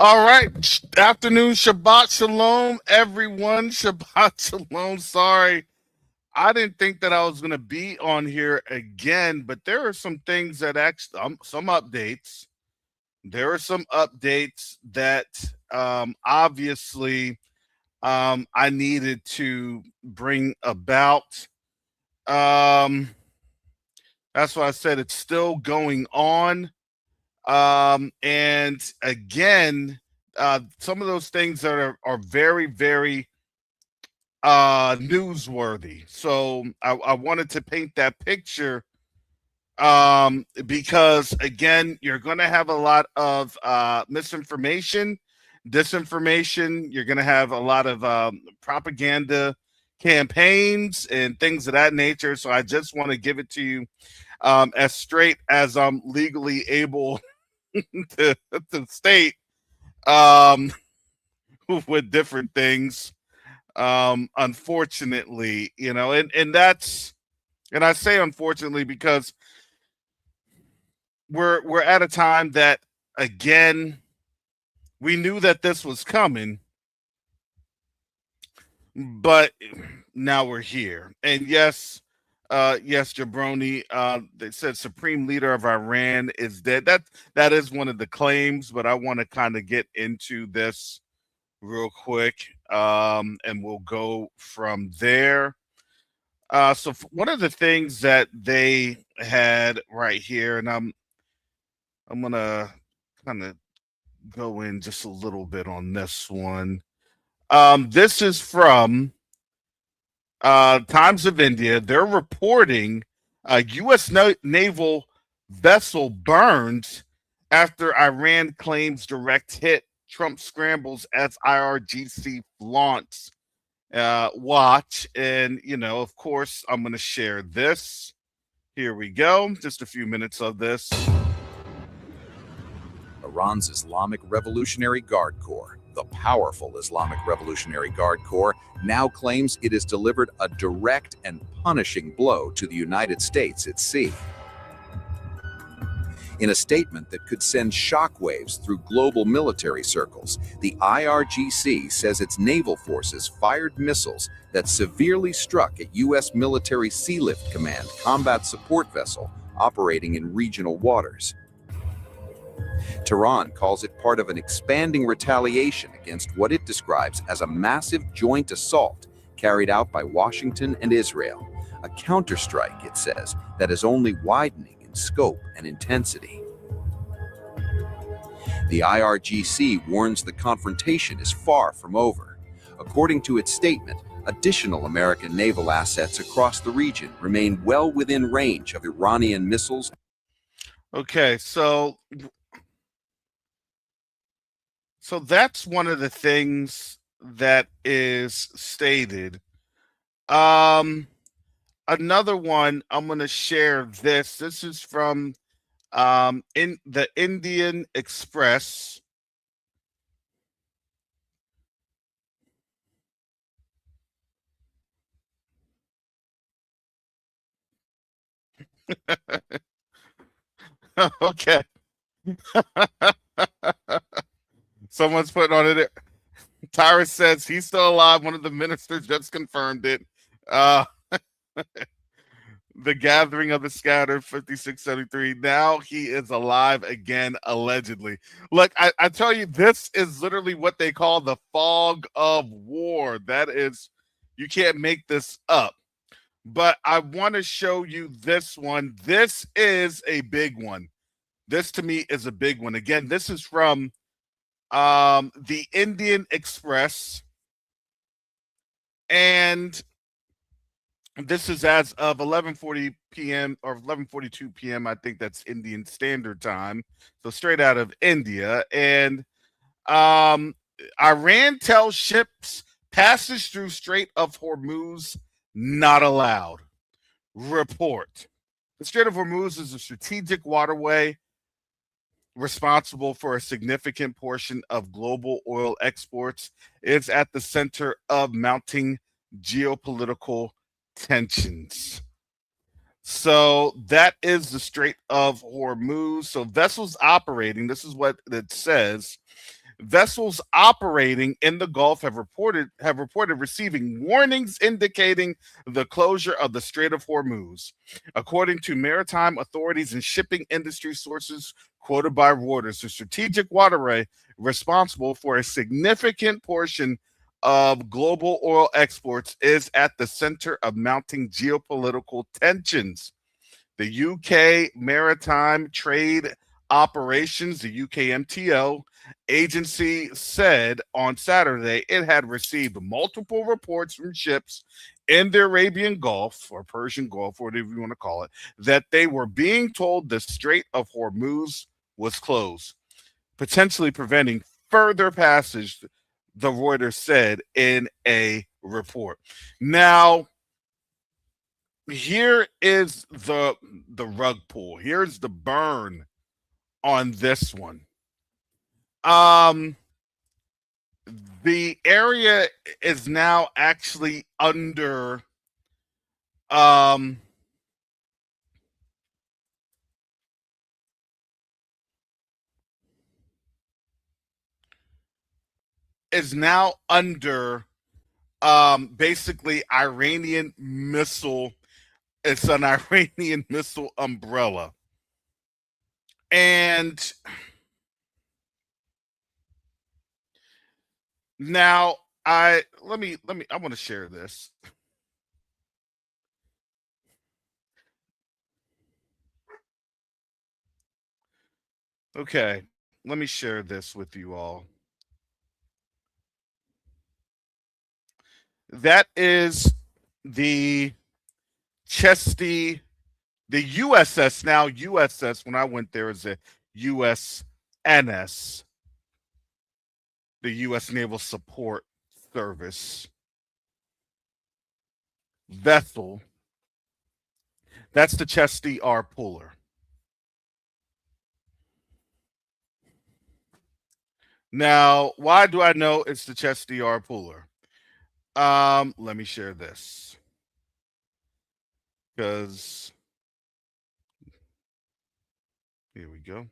All right. Afternoon. Shabbat Shalom, everyone. Shabbat Shalom. Sorry. I didn't think that I was going to be on here again, but there are some things that actually, some updates. There are some updates that obviously I needed to bring about. Um, that's why I said it's still going on. And again, some of those things that are very, very newsworthy. So I wanted to paint that picture because again, you're going to have a lot of misinformation, disinformation. You're going to have a lot of propaganda campaigns and things of that nature. So I just want to give it to you as straight as I'm legally able to state um, with different things. Unfortunately, and that's, and I say unfortunately because we're at a time that again we knew that this was coming, but now we're here. And yes, yes, Jabroni, they said Supreme Leader of Iran is dead. That is one of the claims, but I want to kind of get into this real quick, and we'll go from there. So one of the things that they had right here, and I'm gonna kind of go in just a little bit on this one. This is from Times of India. They're reporting a U.S. naval vessel burned after Iran claims direct hit. Trump scrambles as IRGC flaunts watch. And, of course, I'm going to share this. Here we go. Just a few minutes of this. Iran's Islamic Revolutionary Guard Corps, the powerful Islamic Revolutionary Guard Corps, now claims it has delivered a direct and punishing blow to the United States at sea. In a statement that could send shockwaves through global military circles, the IRGC says its naval forces fired missiles that severely struck a U.S. military Sea Lift Command combat support vessel operating in regional waters. Tehran calls it part of an expanding retaliation against what it describes as a massive joint assault carried out by Washington and Israel, a counterstrike, it says, that is only widening in scope and intensity. The IRGC warns the confrontation is far from over. According to its statement, additional American naval assets across the region remain well within range of Iranian missiles. Okay, so that's one of the things that is stated. Another one, I'm going to share this. This is from in the Indian Express. Okay. Someone's putting on it. Tyrus says he's still alive. One of the ministers just confirmed it. The gathering of the scattered 5673. Now he is alive again, allegedly. Look, I tell you, this is literally what they call the fog of war. That is, you can't make this up. But I want to show you this one. This is a big one. This to me is a big one. Again, this is from the Indian Express. And this is as of 11:40 p.m. or 11:42 p.m. I think that's Indian Standard Time. So straight out of India. And Iran tells ships passage through Strait of Hormuz not allowed. Report. The Strait of Hormuz is a strategic waterway responsible for a significant portion of global oil exports. It's at the center of mounting geopolitical tensions. So that is the Strait of Hormuz. So vessels operating, this is what it says. Vessels operating in the Gulf have reported receiving warnings indicating the closure of the Strait of Hormuz, according to maritime authorities and shipping industry sources quoted by Reuters. The strategic waterway responsible for a significant portion of global oil exports is at the center of mounting geopolitical tensions. The UK Maritime Trade Operations, the UKMTO agency, said on Saturday it had received multiple reports from ships in the Arabian Gulf or Persian Gulf, whatever you want to call it, that they were being told the Strait of Hormuz was closed, potentially preventing further passage, the Reuters said in a report. Now, here is the rug pull. Here's the burn on this one. Um the area is now actually under um is now under basically Iranian missile. It's an Iranian missile umbrella. And now I want to share this. Okay, let me share this with you all. That is the Chesty, the USS, now USS. When I went there, is a USNS, the U.S. Naval Support Service vessel. That's the Chesty R. Puller. Now, why do I know it's the Chesty R. Puller? Let me share this because here we go.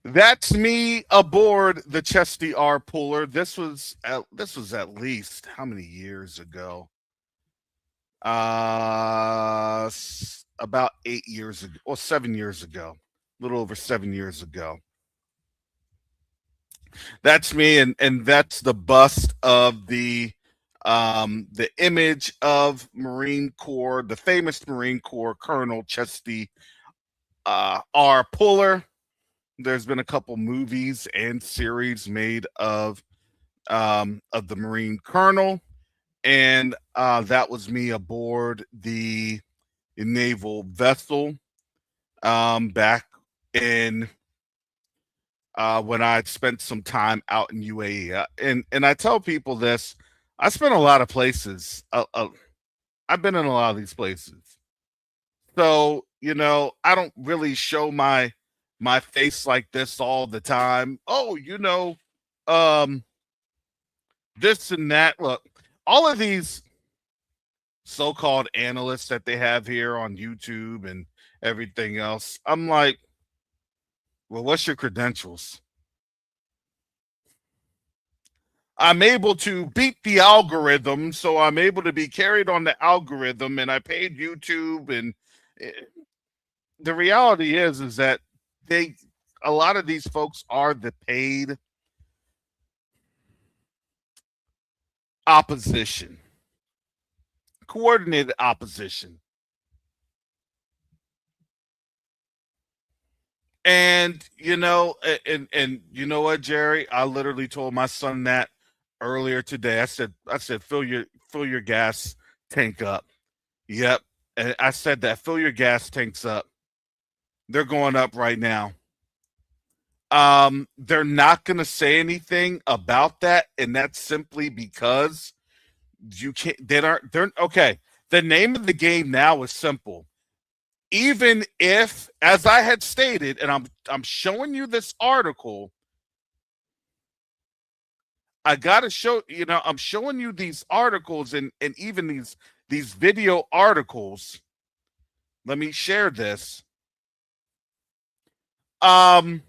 That's me aboard the Chesty R. Puller. This was at least how many years ago? About 8 years ago, or 7 years ago, a little over 7 years ago. That's me, and that's the bust of the image of Marine Corps, the famous Marine Corps Colonel Chesty R. Puller. There's been a couple movies and series made of the Marine Colonel, and that was me aboard the naval vessel back in when I had spent some time out in UAE. And I tell people this: I spent a lot of places. I've been in a lot of these places, so I don't really show my face like this all the time. Oh, um, this and that. Look, all of these so-called analysts that they have here on YouTube and everything else. I'm like, well, what's your credentials? I'm able to beat the algorithm, so I'm able to be carried on the algorithm, and I paid YouTube. And eh, the reality is that a lot of these folks are the paid opposition, coordinated opposition. And and you know what, Jerry? I literally told my son that earlier today. I said fill your gas tank up. Yep. And I said that fill your gas tanks up. They're going up right now. They're not going to say anything about that, and that's simply because you can't. They're okay. The name of the game now is simple. Even if, as I had stated, and I'm showing you this article, I gotta show I'm showing you these articles and even these video articles Let me share this. All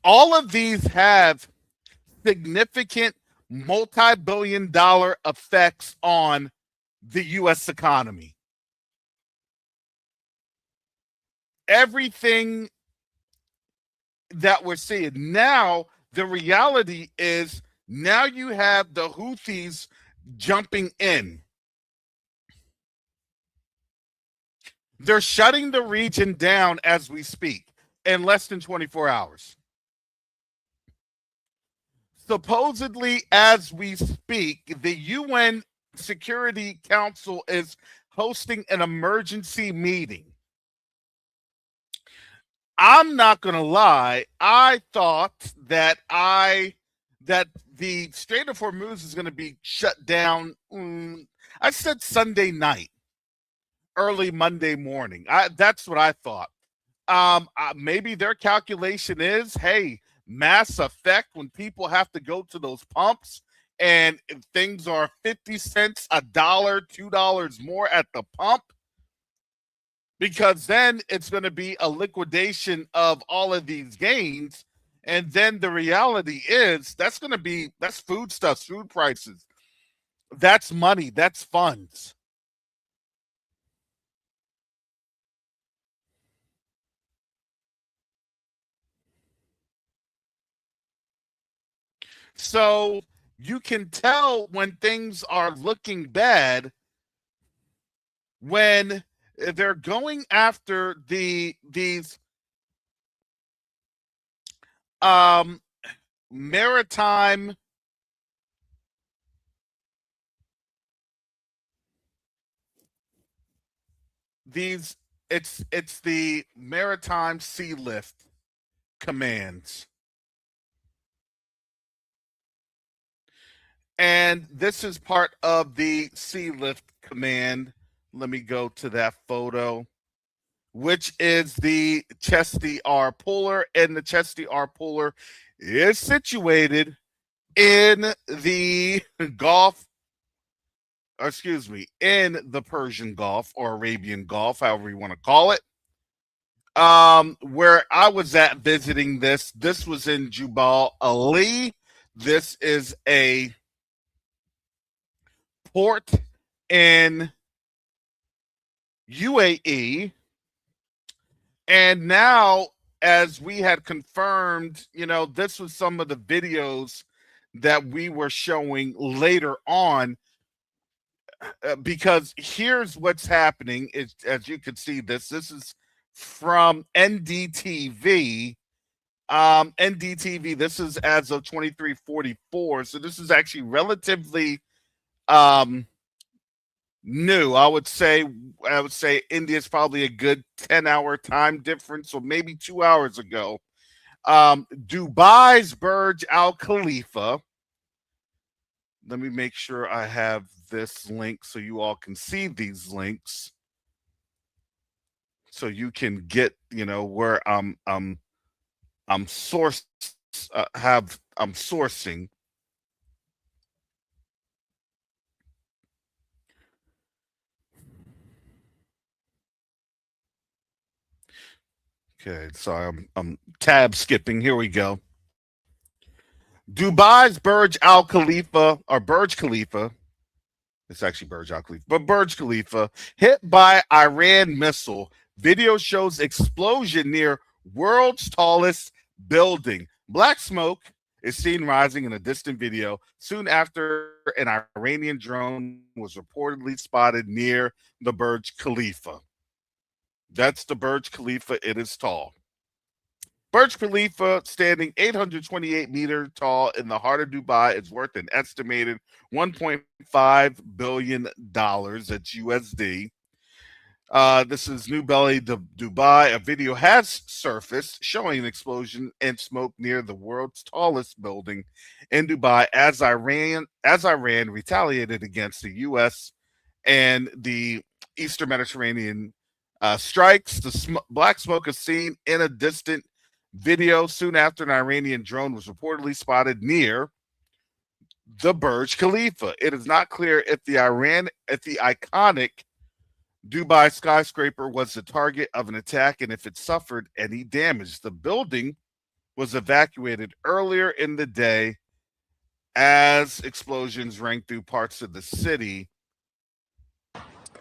of these have significant multi-billion-dollar effects on the U.S. economy. Everything that we're seeing now, the reality is now you have the Houthis jumping in. They're shutting the region down as we speak in less than 24 hours. Supposedly, as we speak, the UN Security Council is hosting an emergency meeting. I'm not gonna lie, I thought that the Strait of Hormuz is gonna be shut down. I said Sunday night, early Monday morning. That's what I thought. Maybe their calculation is, hey, mass effect when people have to go to those pumps and things are 50 cents, $1, $2 more at the pump, because then it's going to be a liquidation of all of these gains. And then the reality is that's foodstuffs, food prices. That's money. That's funds. So you can tell when things are looking bad when they're going after these maritime these it's the maritime sea lift commands. And this is part of the sea lift command. Let me go to that photo, which is the Chesty R puller, and the Chesty R puller is situated in the Gulf, in the Persian Gulf or Arabian Gulf, however you want to call it. Where I was at visiting this was in Jubal Ali. This is a port in UAE. And now, as we had confirmed, this was some of the videos that we were showing later on, because here's what's happening. Is, as you can see, this is from NDTV. NDTV, this is as of 2344. So this is actually relatively new. I would say India's probably a good 10-hour time difference, or maybe 2 hours ago. Dubai's Burj Al Khalifa. Let me make sure I have this link so you all can see these links, so you can get where I'm sourcing. Okay, sorry, I'm tab skipping. Here we go. Dubai's Burj Al Khalifa, or Burj Khalifa. It's actually Burj Al Khalifa, but Burj Khalifa hit by Iran missile. Video shows explosion near world's tallest building. Black smoke is seen rising in a distant video soon after an Iranian drone was reportedly spotted near the Burj Khalifa. That's the Burj Khalifa. It is tall. Burj Khalifa, standing 828 meters tall in the heart of Dubai, is worth an estimated $1.5 billion. That's USD. This is New Delhi, Dubai. A video has surfaced showing an explosion and smoke near the world's tallest building in Dubai as Iran retaliated against the U.S. and the Eastern Mediterranean strikes. The black smoke is seen in a distant video soon after an Iranian drone was reportedly spotted near the Burj Khalifa. It is not clear if the iconic Dubai skyscraper was the target of an attack, and if it suffered any damage, the building was evacuated earlier in the day as explosions rang through parts of the city.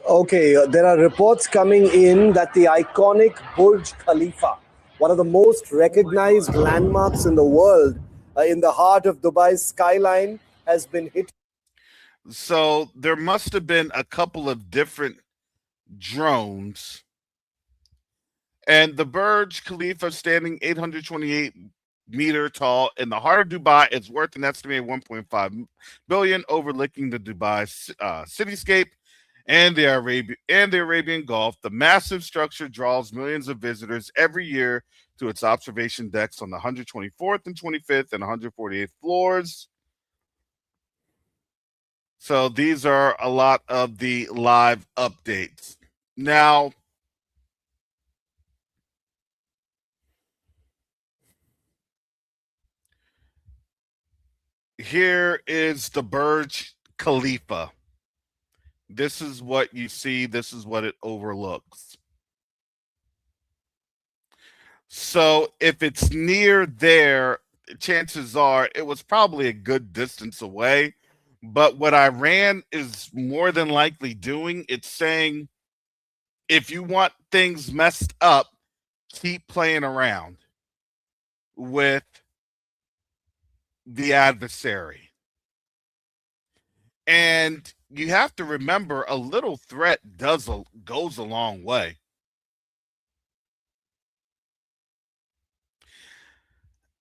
Okay, there are reports coming in that the iconic Burj Khalifa, one of the most recognized landmarks in the world, in the heart of Dubai's skyline, has been hit. So there must have been a couple of different drones. And the Burj Khalifa, standing 828-meter tall in the heart of Dubai, is worth an estimated 1.5 billion, overlooking the Dubai cityscape and the Arabian Gulf. The massive structure draws millions of visitors every year to its observation decks on the 124th and 25th and 148th floors. So these are a lot of the live updates. Now, here is the Burj Khalifa. This is what you see. This is what it overlooks. So if it's near there, chances are it was probably a good distance away. But what Iran is more than likely doing, it's saying, if you want things messed up, keep playing around with the adversary. And you have to remember, a little threat goes a long way.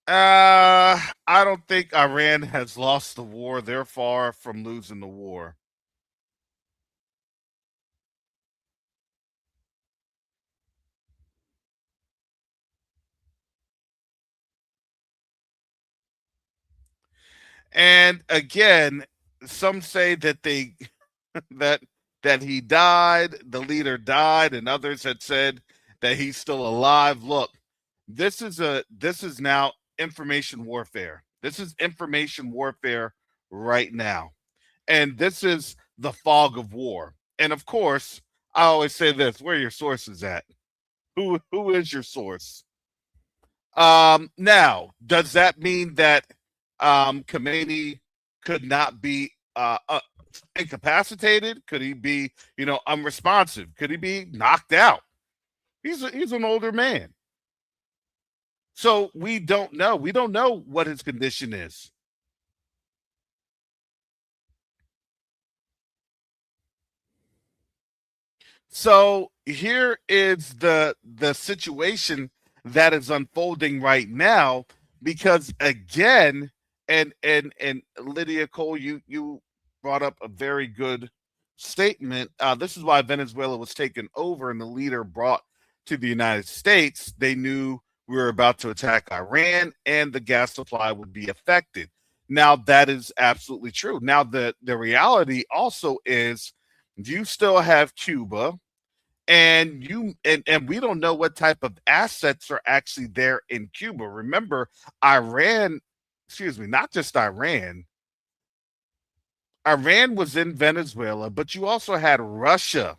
I don't think Iran has lost the war. They're far from losing the war. And again, some say that they that that he died, the leader died, and others had said that he's still alive. Look, this is now information warfare. This is information warfare right now. And this is the fog of war. And of course, I always say this, where are your sources at? Who is your source? Now, does that mean that Khamenei could not be incapacitated? Could he be, unresponsive? Could he be knocked out? He's an older man. So we don't know. We don't know what his condition is. So here is the situation that is unfolding right now, because again, and Lydia Cole, you brought up a very good statement. This is why Venezuela was taken over and the leader brought to the United States. They knew we were about to attack Iran and the gas supply would be affected. Now that is absolutely true. Now the reality also is you still have Cuba, and we don't know what type of assets are actually there in Cuba. Remember, Iran, excuse me, not just Iran. Iran was in Venezuela, but you also had Russia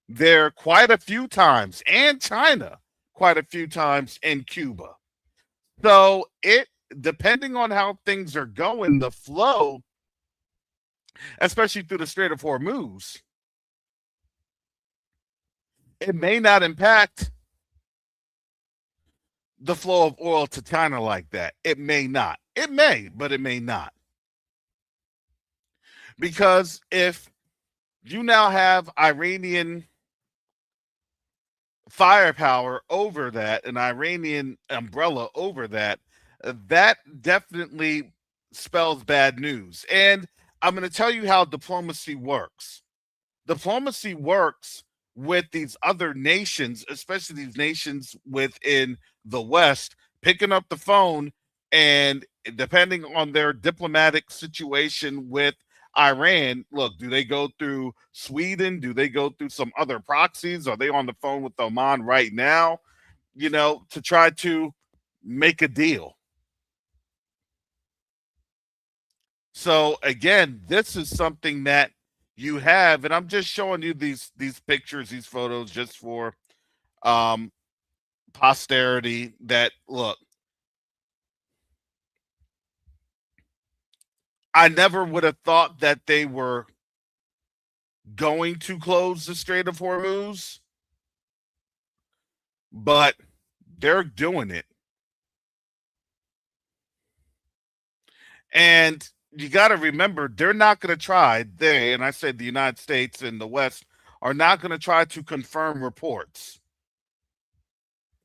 there quite a few times, and China quite a few times in Cuba. So it, depending on how things are going, the flow, especially through the Strait of Hormuz, it may not impact the flow of oil to China like that. It may not. It may, but it may not. Because if you now have Iranian firepower over that, an Iranian umbrella over that, that definitely spells bad news. And I'm going to tell you how diplomacy works. Diplomacy works with these other nations, especially these nations within the West, picking up the phone and, depending on their diplomatic situation with Iran, look, do they go through Sweden? Do they go through some other proxies? Are they on the phone with Oman right now, to try to make a deal? So again, this is something that you have, and I'm just showing you these pictures, these photos, just for um posterity. That look, I never would have thought that they were going to close the Strait of Hormuz, but they're doing it. And you got to remember, they're not going to try, and I said the United States and the West are not going to try to confirm reports.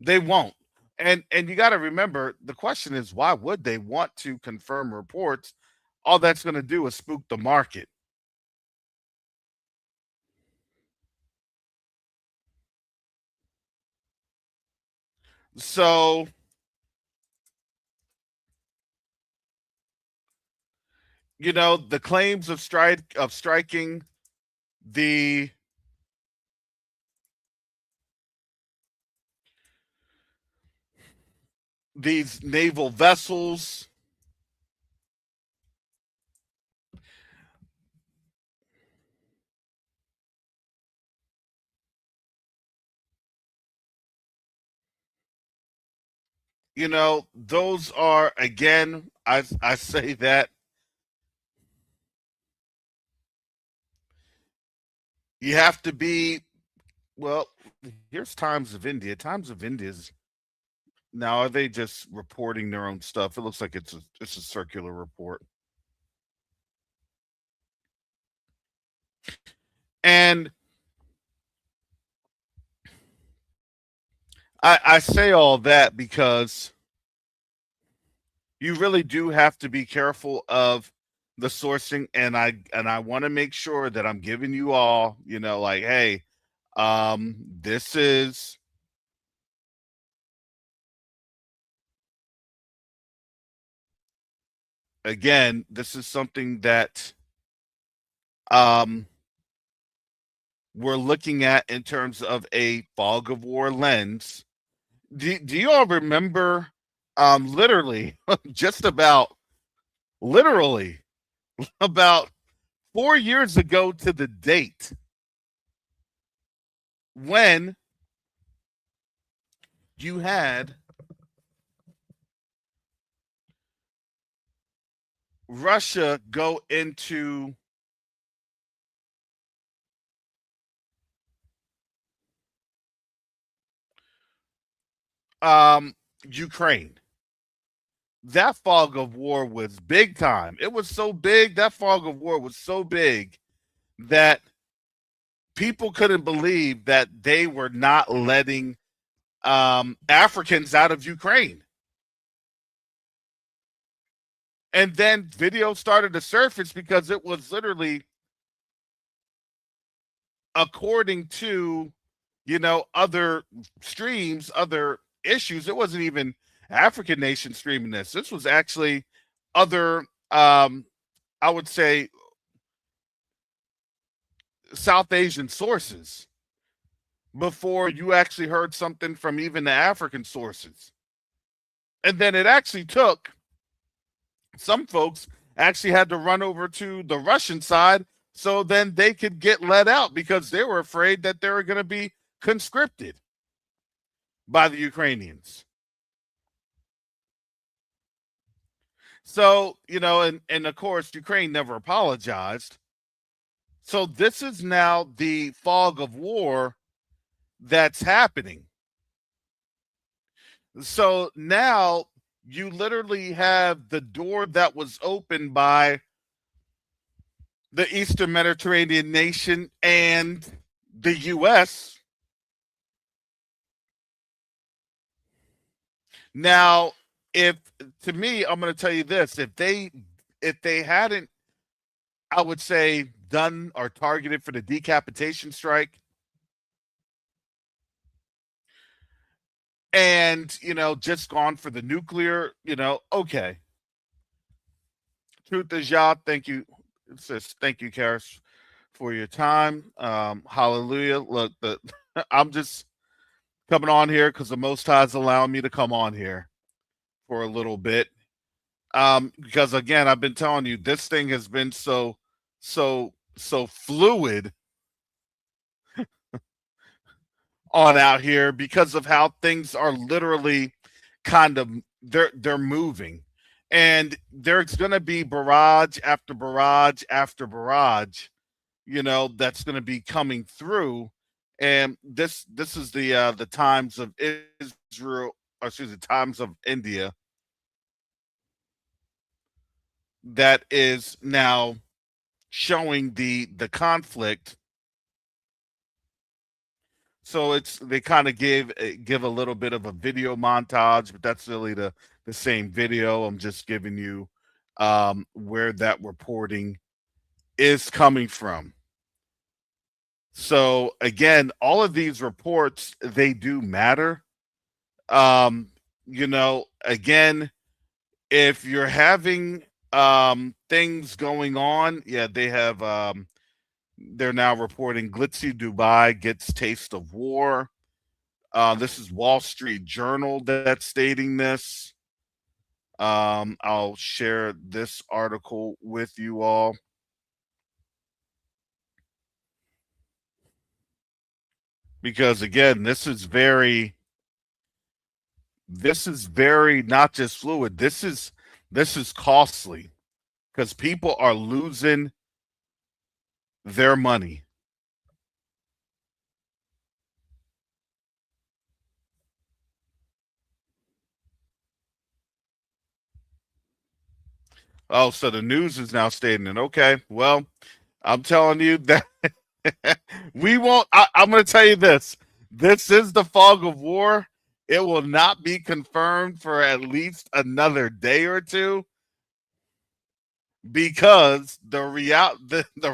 They won't. And you got to remember, the question is, why would they want to confirm reports? All that's going to do is spook the market. So, the claims of striking the these naval vessels, those are, again, I say that you have to be, well, here's Times of India. Times of India's now, are they just reporting their own stuff? It looks like it's a circular report. And I say all that because you really do have to be careful of the sourcing, and I want to make sure that I'm giving you all, like, hey, this is again, this is something that we're looking at in terms of a fog of war lens. Do you all remember literally just about literally about 4 years ago to the date when you had Russia go into Ukraine? That fog of war was big time. It was so big, that fog of war was so big that people couldn't believe that they were not letting Africans out of Ukraine. And then video started to surface because it was literally, according to, other streams, other issues. It wasn't even African nation streaming this. This was actually other, I would say, South Asian sources before you actually heard something from even the African sources. And then it actually took, some folks actually had to run over to the Russian side so then they could get let out because they were afraid that they were going to be conscripted by the Ukrainians. So, and of course, Ukraine never apologized. So this is now the fog of war that's happening. So now you literally have the door that was opened by the Eastern Mediterranean nation and the U.S. Now, I'm going to tell you this: if they hadn't, I would say, done or targeted for the decapitation strike, and just gone for the nuclear, okay. Truth is, y'all. Thank you. It says thank you, Karis, for your time. Hallelujah. Look, I'm just coming on here because the Most High is allowing me to come on here for a little bit. Because again, I've been telling you, this thing has been so so fluid on out here because of how things are literally kind of they're moving. And there's going to be barrage after barrage after barrage, that's going to be coming through. And this is the times of Israel, or excuse me, times of India, that is now showing the conflict. So it's they kind of give a little bit of a video montage, but that's really the same video. I'm just giving you where that reporting is coming from. So again, all of these reports, they do matter. Again, if you're having things going on, yeah, they're now reporting glitzy Dubai gets taste of war. This is Wall Street Journal that's stating this. I'll share this article with you all. Because again, this is very not just fluid. This is costly because people are losing their money. Oh, so the news is now stating it. Okay, well, I'm telling you that we won't. I'm going to tell you this. This is the fog of war. It will not be confirmed for at least another day or two because the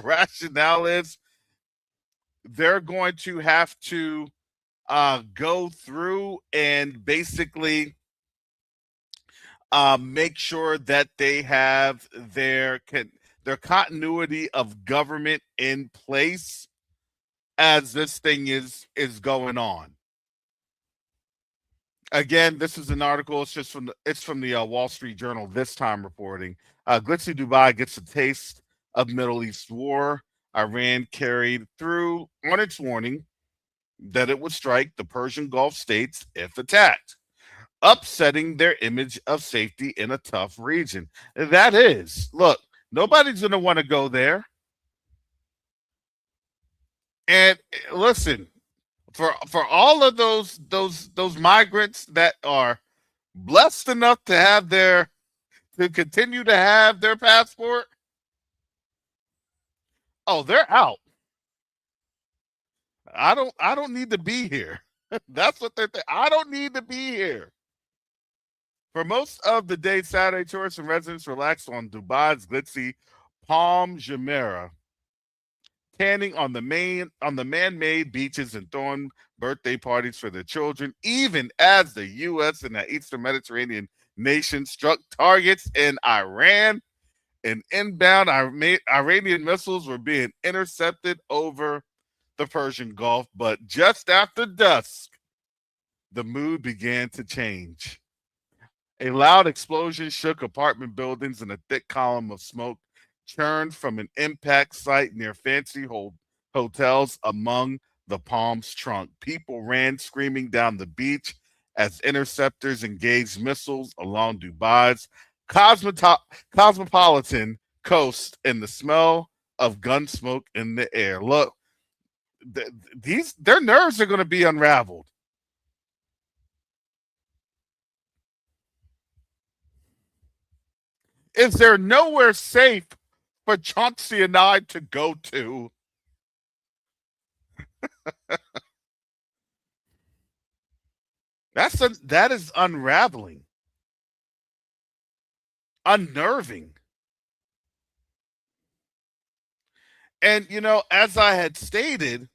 rationale is they're going to have to go through and basically make sure that they have their continuity of government in place as this thing is going on. Again, this is an article. It's from the Wall Street Journal this time reporting. Glitzy Dubai gets a taste of Middle East war. Iran carried through on its warning that it would strike the Persian Gulf states if attacked, upsetting their image of safety in a tough region. That is, look, nobody's going to want to go there. And listen, for all of those migrants that are blessed enough to continue to have their passport, oh, they're out. I don't need to be here. That's what they're I don't need to be here. For most of the day, Saturday, tourists and residents relaxed on Dubai's glitzy Palm Jumeirah, tanning on the man-made beaches and throwing birthday parties for their children, even as the U.S. and the Eastern Mediterranean nation struck targets in Iran, and inbound Iranian missiles were being intercepted over the Persian Gulf. But just after dusk, the mood began to change. A loud explosion shook apartment buildings, and a thick column of smoke churned from an impact site near fancy hotels among the Palm's trunk. People ran screaming down the beach as interceptors engaged missiles along Dubai's cosmopolitan coast, and the smell of gun smoke in the air. Look, their nerves are going to be unraveled. Is there nowhere safe for Chauncey and I to go to? That is unraveling, unnerving. And as I had stated,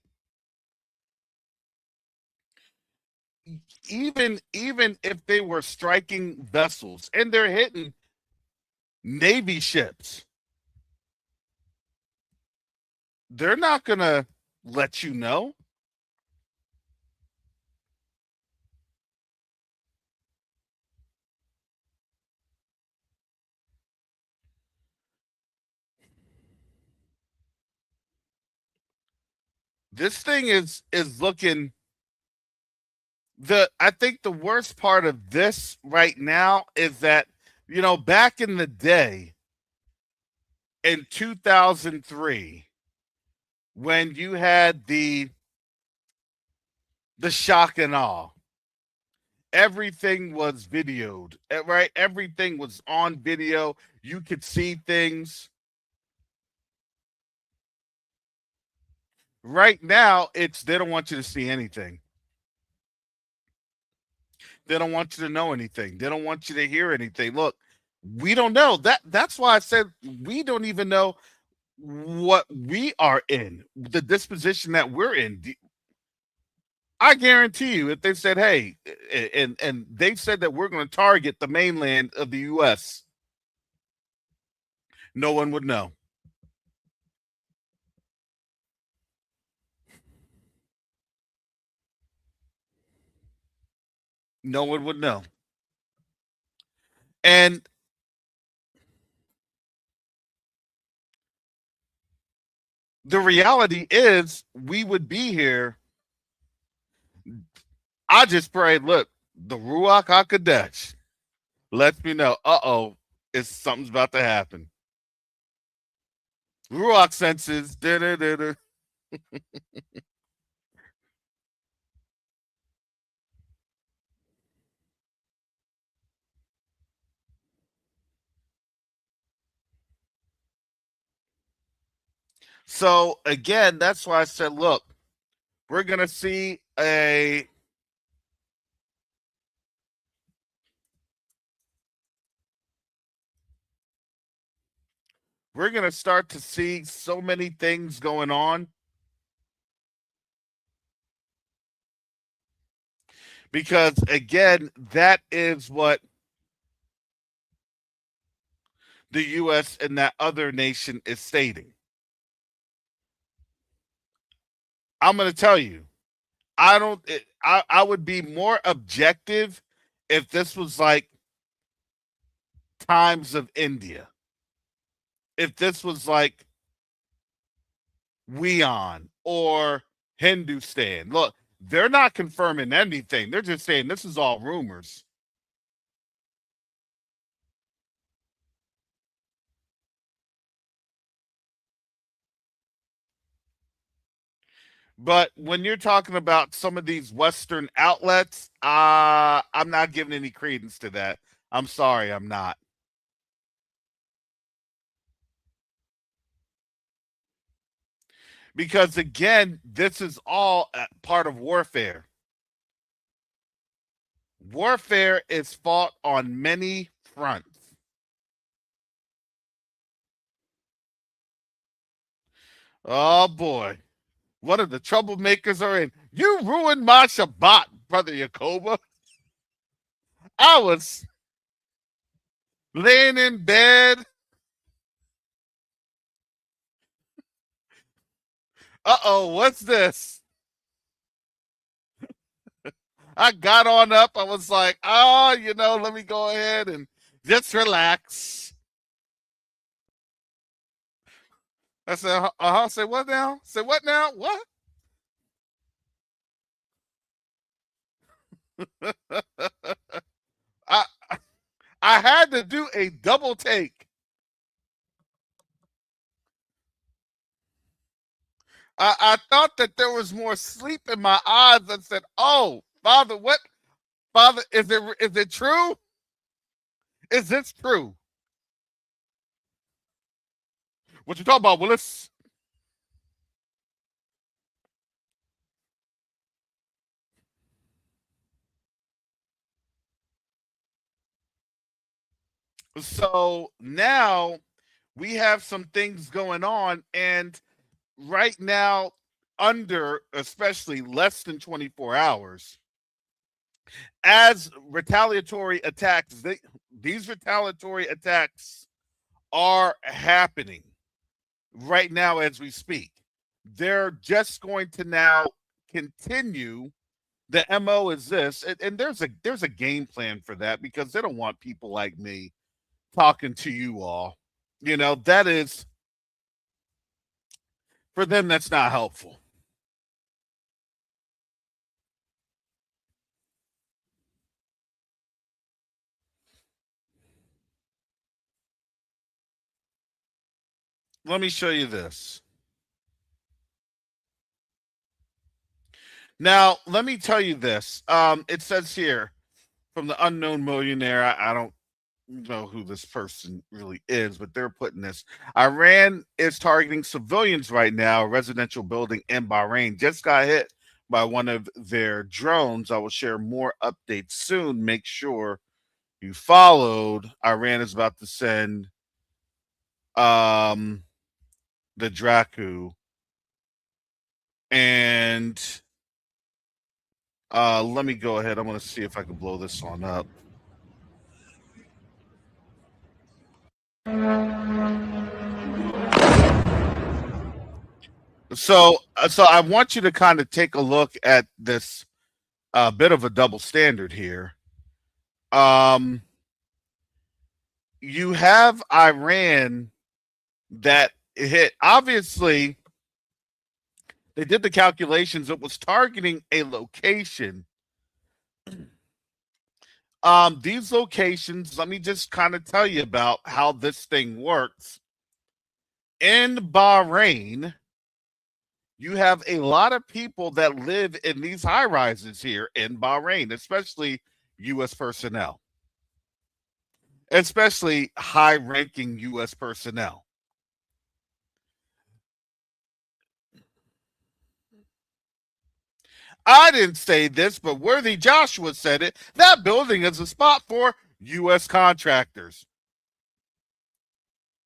even if they were striking vessels and they're hitting Navy ships, they're not gonna let you know. This thing is looking I think the worst part of this right now is that, back in the day in 2003, when you had the shock and awe, everything was videoed, right? Everything was on video. You could see things. Right now, they don't want you to see anything. They don't want you to know anything. They don't want you to hear anything. Look, we don't know. That's why I said we don't even know what we are in, the disposition that we're in. I guarantee you, if they said, "Hey," and they said that we're going to target the mainland of the U.S., no one would know. No one would know. And the reality is, we would be here. I just pray, look, the Ruach HaKodesh lets me know, something's about to happen. Ruach senses, da-da-da-da. So again, that's why I said, look, we're gonna see we're gonna start to see so many things going on, because again, that is what the U.S. and that other nation is stating. I'm gonna tell you, I don't. I would be more objective if this was like times of India. If this was like Weon or Hindustan. Look, they're not confirming anything. They're just saying this is all rumors. But when you're talking about some of these Western outlets, I'm not giving any credence to that. I'm sorry, I'm not. Because again, this is all part of warfare. Warfare is fought on many fronts. Oh boy. One of the troublemakers are in. You ruined my Shabbat, brother Yakoba. I was laying in bed. What's this? I got on up. I was like, let me go ahead and just relax. I said, Say what now? Say what now? What? I I had to do a double take. I thought that there was more sleep in my eyes. I said, "Oh, Father, what? Father, is it true? Is this true? What you talking about, Willis?" So now we have some things going on, and right now, under especially less than 24 hours, as retaliatory attacks, these retaliatory attacks are happening right now as we speak. They're just going to now continue. The MO is this, and there's a game plan for that, because they don't want people like me talking to you all. That is, for them, that's not helpful. let me show you this. Now, let me tell you this. It says here from the unknown millionaire. I don't know who this person really is, but they're putting this. Iran is targeting civilians right now. A residential building in Bahrain just got hit by one of their drones. I will share more updates soon. Make sure you followed. Iran is about to send the Dracu, and let me go ahead. I'm going to see if I can blow this on up. So I want you to kind of take a look at this bit of a double standard here. You have Iran that hit. Obviously, they did the calculations. It was targeting a location. These locations, let me just kind of tell you about how this thing works. In Bahrain, you have a lot of people that live in these high rises here in Bahrain, especially U.S. personnel, especially high ranking U.S. personnel. I didn't say this, but Worthy Joshua said it. That building is a spot for U.S. contractors.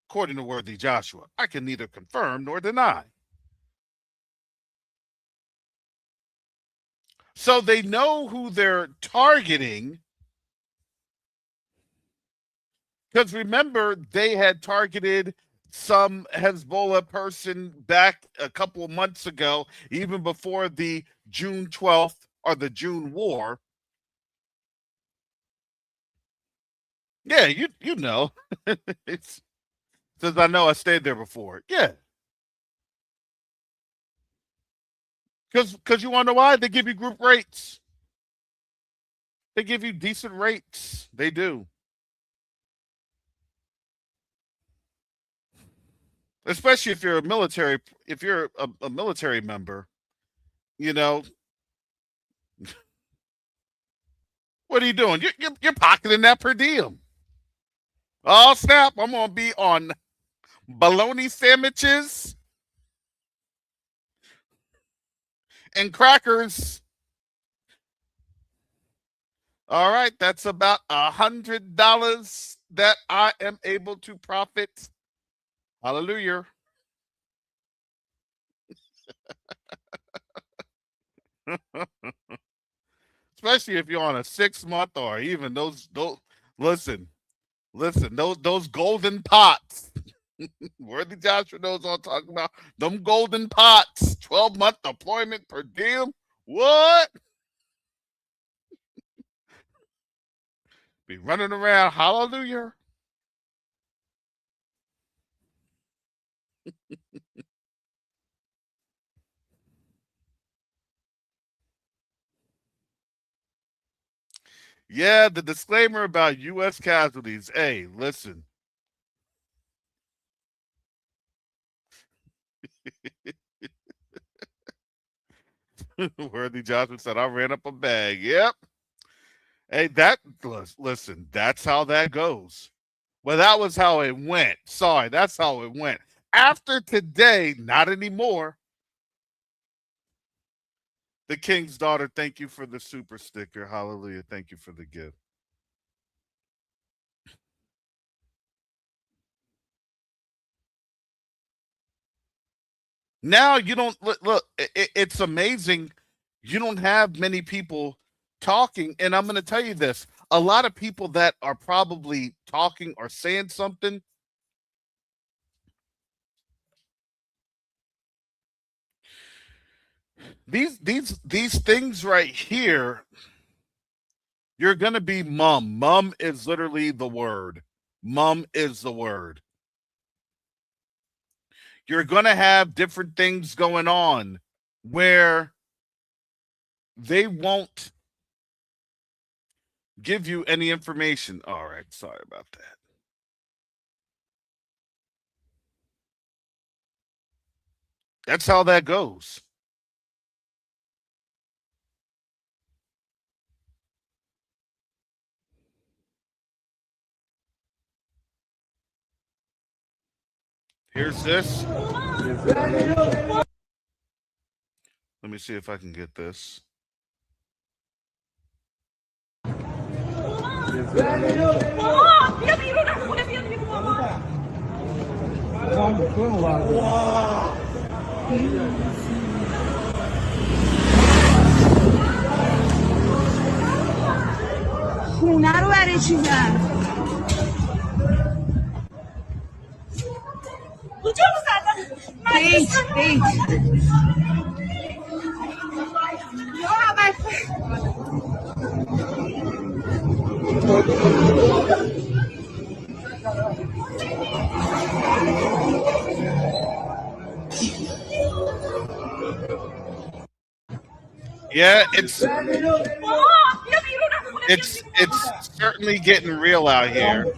According to Worthy Joshua, I can neither confirm nor deny. So they know who they're targeting. Because remember, they had targeted some Hezbollah person back a couple of months ago, even before the June 12th or the June war. Yeah, you know. It's since I know I stayed there before. Yeah. Because you want to know why? They give you group rates. They give you decent rates. They do. Especially if you're a military, if you're a military member, you know, what are you doing? You're pocketing that per diem. Oh snap! I'm gonna be on bologna sandwiches and crackers. All right, that's about $100 that I am able to profit. Hallelujah. Especially if you're on a 6 month or even those listen, those golden pots. Worthy Joshua knows what I'm talking about. Them golden pots, 12-month deployment per diem. What? Be running around, hallelujah. Yeah, the disclaimer about U.S. casualties. Hey, listen. Worthy Joshua said, I ran up a bag. Yep. Hey, listen, that's how that goes. Well, that was how it went. Sorry, that's how it went. After today, not anymore. The King's daughter, thank you for the super sticker. Hallelujah. Thank you for the gift. Now you don't look, it's amazing. You don't have many people talking. And I'm going to tell you this, a lot of people that are probably talking or saying something. These things right here, you're going to be mum. Mum is literally the word. Mum is the word. You're going to have different things going on where they won't give you any information. All right, sorry about that. That's how that goes. Here's this. Let me see if I can get this. خونه رو برای چی زد؟ کجا رو زدن؟ بیت Yeah, it's certainly getting real out here.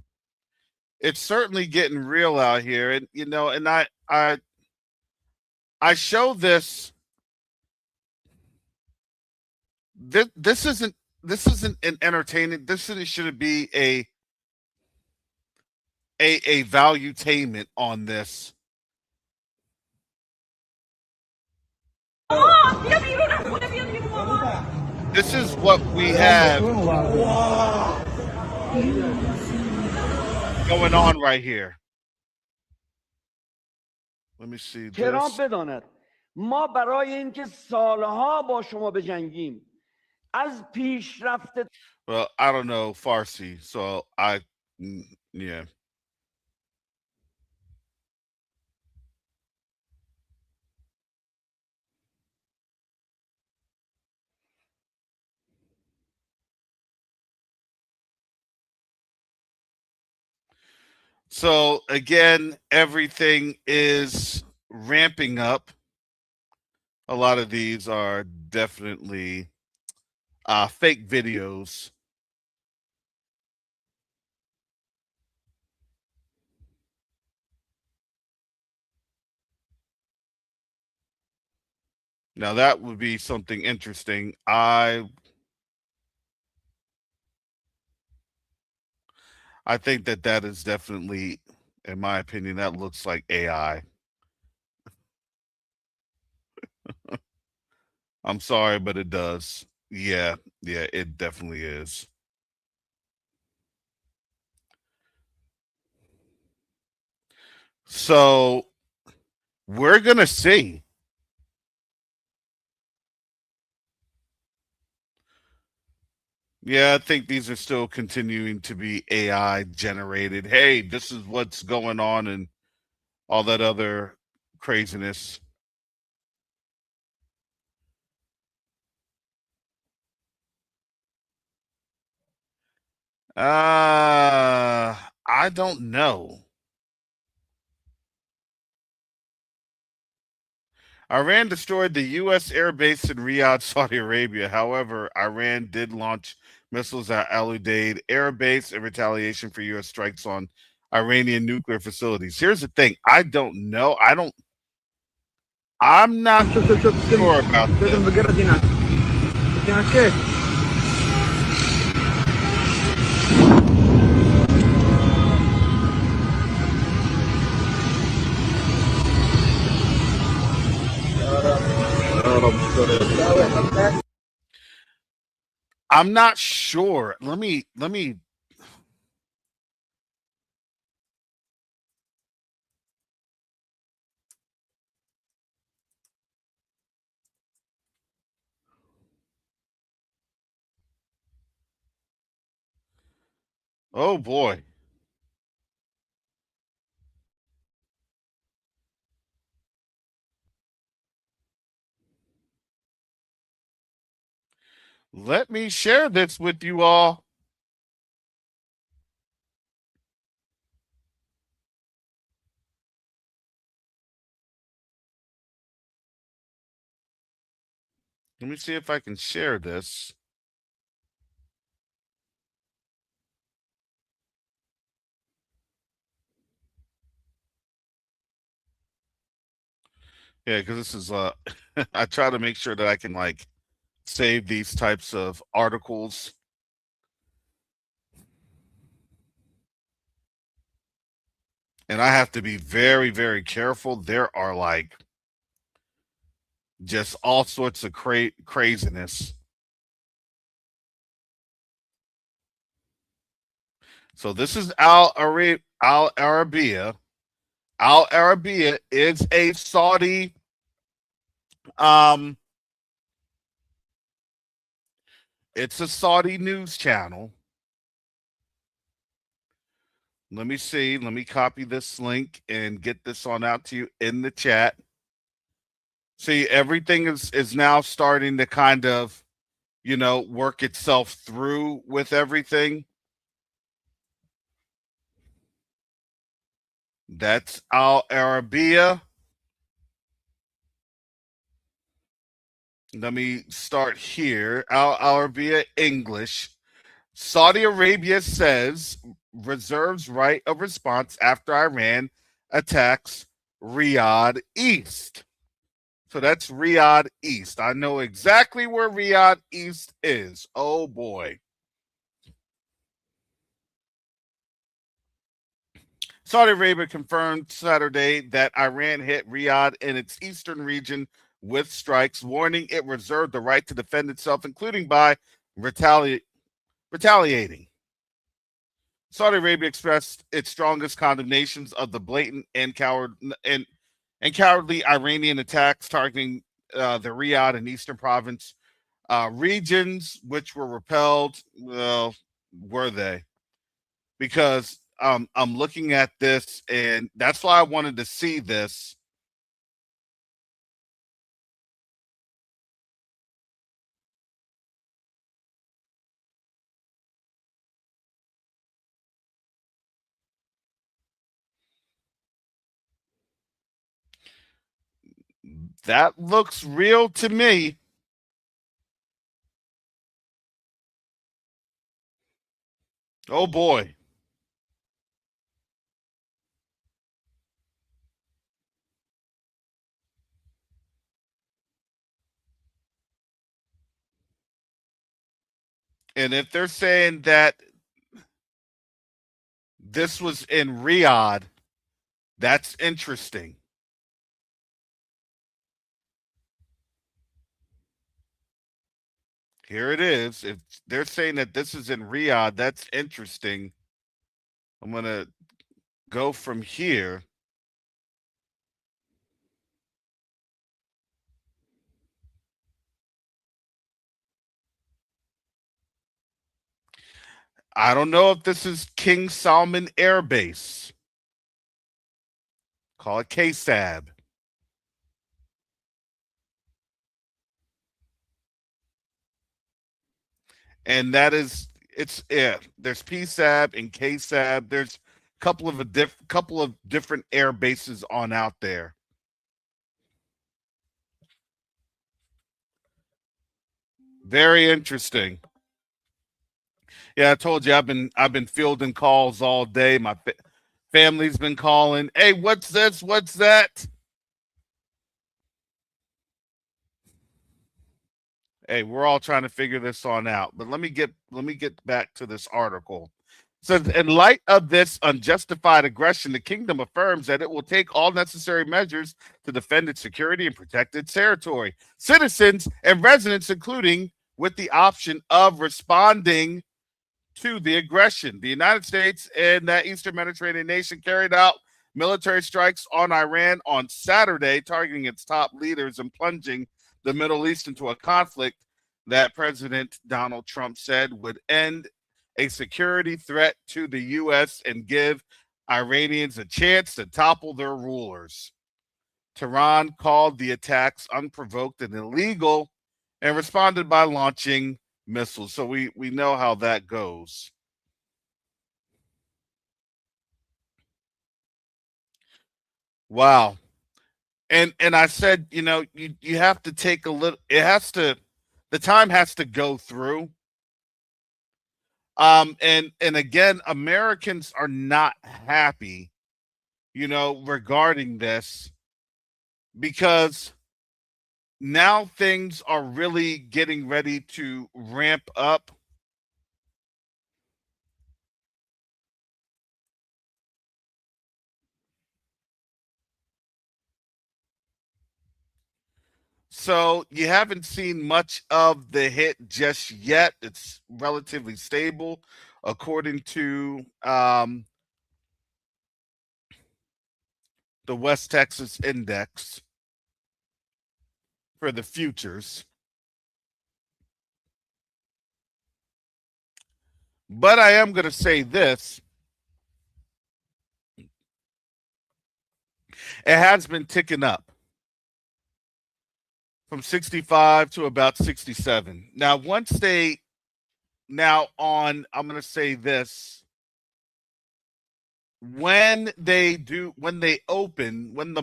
It's certainly getting real out here, and you know, and I show this. This isn't an entertaining. Should be a valuetainment on this. This is what we have going on right here. Let me see ترامپ this. بداند ما برای اینکه سالها با شما بجنگیم از پیشرفت Well, I don't know Farsi, so yeah. So again, everything is ramping up. A lot of these are definitely fake videos. Now that would be something interesting. I think that is definitely, in my opinion, that looks like AI. I'm sorry, but it does. Yeah, it definitely is. So we're gonna see. Yeah, I think these are still continuing to be AI generated. Hey, this is what's going on and all that other craziness. I don't know. Iran destroyed the U.S. air base in Riyadh, Saudi Arabia. However, Iran did launch missiles at Al Udeid air base in retaliation for U.S. strikes on Iranian nuclear facilities. Here's the thing: I don't know. I'm not sure about this. I'm not sure. Let me. Oh boy. Let me share this with you all. Let me see if I can share this. Yeah, because this is I try to make sure that I can like save these types of articles. And I have to be very, very careful. There are like just all sorts of craziness. So this is Al Arabiya. Al Arabiya is a Saudi um it's a Saudi news channel. Let me see. Let me copy this link and get this on out to you in the chat. See, everything is now starting to kind of, work itself through with everything. That's Al Arabiya. Let me start here. Al Arabiya English. Saudi Arabia says reserves right of response after Iran attacks Riyadh East. So that's Riyadh East. I know exactly where Riyadh East is. Oh boy. Saudi Arabia confirmed Saturday that Iran hit Riyadh in its eastern region with strikes, warning it reserved the right to defend itself, including by retaliating. Saudi Arabia expressed its strongest condemnations of the blatant and cowardly Iranian attacks targeting the Riyadh and Eastern Province regions, which were repelled. Well, were they? Because I'm looking at this, and that's why I wanted to see this. That looks real to me. Oh boy. And if they're saying that this was in Riyadh, that's interesting. Here it is. If they're saying that this is in Riyadh, that's interesting. I'm going to go from here. I don't know if this is King Salman Air Base. Call it KSAB. And that is, it's, yeah, there's PSAB and KSAB. There's a couple of different air bases on out there. Very interesting. Yeah, I told you I've been fielding calls all day. My family's been calling. Hey, what's this? What's that? Hey, we're all trying to figure this on out. But let me get back to this article. It says, in light of this unjustified aggression, the kingdom affirms that it will take all necessary measures to defend its security and protect its territory, citizens, and residents, including with the option of responding to the aggression. The United States and that Eastern Mediterranean nation carried out military strikes on Iran on Saturday, targeting its top leaders and plunging the Middle East into a conflict that President Donald Trump said would end a security threat to the U.S. and give Iranians a chance to topple their rulers. Tehran called the attacks unprovoked and illegal and responded by launching missiles. So we know how that goes. Wow. And I said, you have to take a little, the time has to go through. And again, Americans are not happy, regarding this, because now things are really getting ready to ramp up. So you haven't seen much of the hit just yet. It's relatively stable, according to the West Texas Index for the futures. But I am going to say this. It has been ticking up from 65 to about 67. Now, I'm going to say this. When the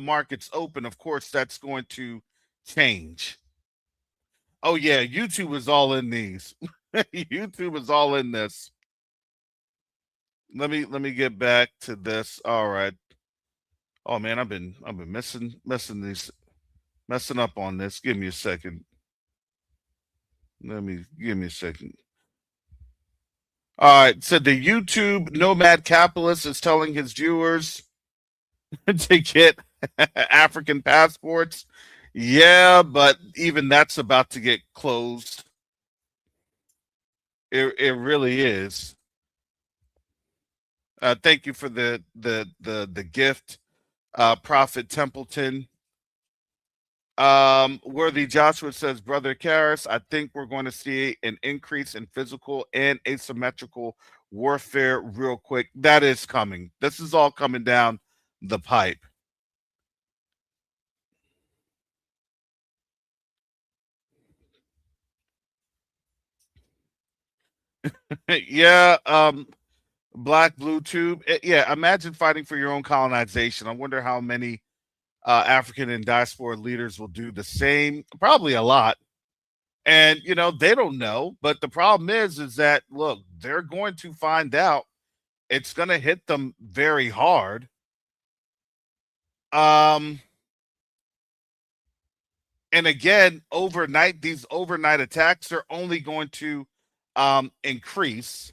markets open, of course, that's going to change. Oh yeah, YouTube is all in these. YouTube is all in this. Let me get back to this. All right. Oh man, I've been messing up on this. Give me a second. Give me a second. All right. So the YouTube nomad capitalist is telling his viewers to get African passports. Yeah, but even that's about to get closed. It really is. Thank you for the gift, Prophet Templeton. Worthy Joshua says, Brother Karras, I think we're going to see an increase in physical and asymmetrical warfare real quick. That is coming. This is all coming down the pipe. Yeah, Black Blue Tube. Yeah, imagine fighting for your own colonization. I wonder how many African and diaspora leaders will do the same. Probably a lot. And they don't know. But the problem is that look, they're going to find out. It's going to hit them very hard. And again, these overnight attacks are only going to increase.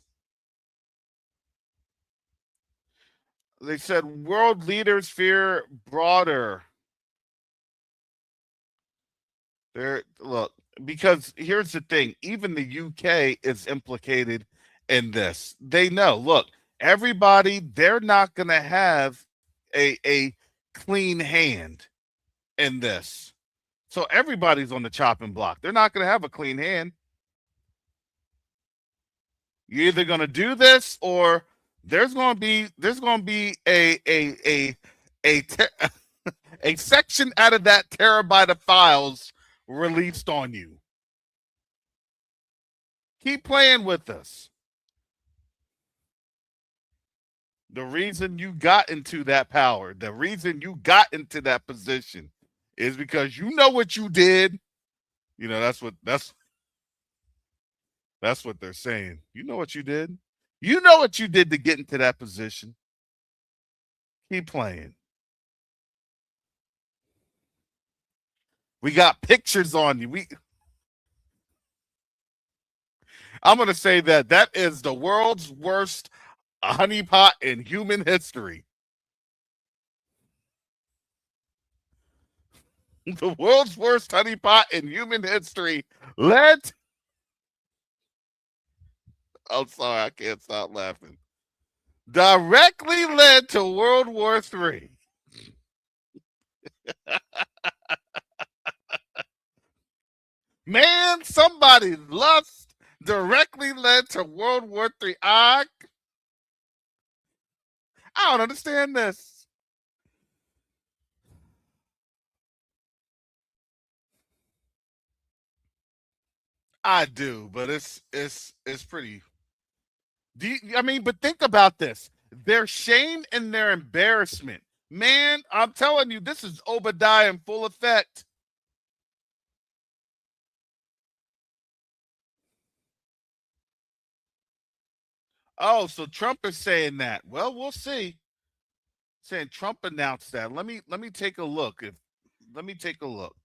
They said world leaders fear broader. Look, because here's the thing, even the UK is implicated in this. They know, look, everybody, they're not going to have a clean hand in this. So everybody's on the chopping block. They're not going to have a clean hand. You're either going to do this or there's going to be a section out of that terabyte of files released on you. Keep playing with us. The reason you got into that power, the reason you got into that position is because you know what you did. That's what they're saying. You know what you did. You know what you did to get into that position. Keep playing. We got pictures on you. I'm going to say that is the world's worst honeypot in human history. The world's worst honeypot in human history led. I'm sorry, I can't stop laughing. Directly led to World War III. Man, somebody's lust directly led to World War III. I don't understand this. I do, but it's pretty. But think about this. Their shame and their embarrassment. Man, I'm telling you, this is Obadiah in full effect. Oh, so Trump is saying that. Well, we'll see. Saying Trump announced that. Let me take a look. Let me take a look.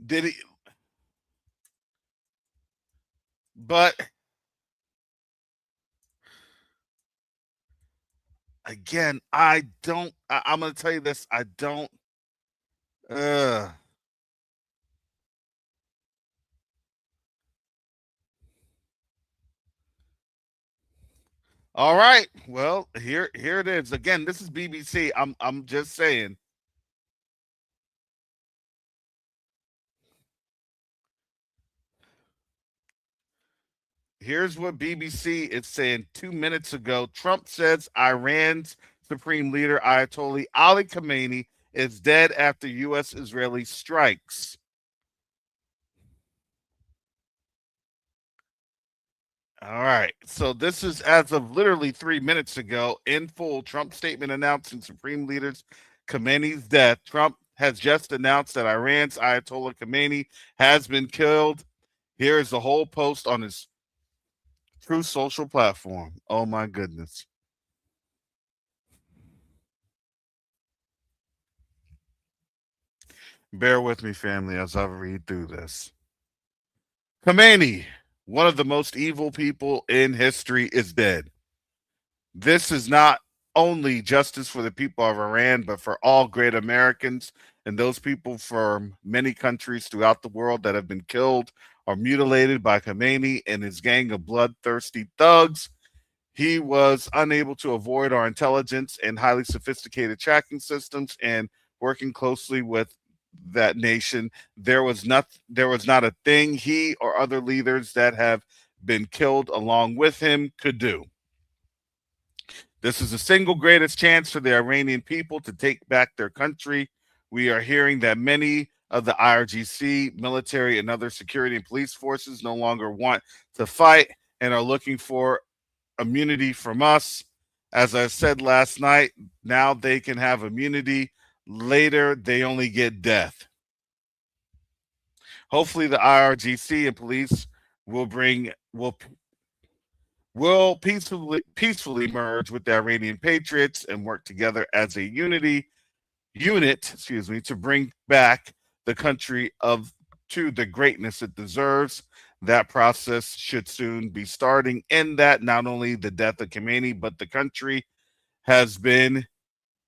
Did he? But again, I don't. I'm going to tell you this. I don't. Uh, all right. Well, here it is. Again, this is BBC. I'm just saying. Here's what BBC is saying 2 minutes ago. Trump says Iran's supreme leader Ayatollah Ali Khamenei is dead after U.S.-Israeli strikes. All right. So this is as of literally 3 minutes ago. In full, Trump's statement announcing Supreme Leader's Khamenei's death. Trump has just announced that Iran's Ayatollah Khamenei has been killed. Here is the whole post on his true social platform. Oh my goodness. Bear with me, family, as I read through this. Khamenei, one of the most evil people in history, is dead. This is not only justice for the people of Iran, but for all great Americans and those people from many countries throughout the world that have been killed or mutilated by Khamenei and his gang of bloodthirsty thugs. He was unable to avoid our intelligence and highly sophisticated tracking systems, and working closely with that nation, there was not a thing he or other leaders that have been killed along with him could do. This is the single greatest chance for the Iranian people to take back their country. We are hearing that many of the IRGC, military, and other security and police forces no longer want to fight and are looking for immunity from us. As I said last night, now they can have immunity. Later, they only get death. Hopefully, the IRGC and police will peacefully merge with the Iranian patriots and work together as a unit, to bring back the country to the greatness it deserves. That process should soon be starting. In that, not only the death of Khamenei, but the country has been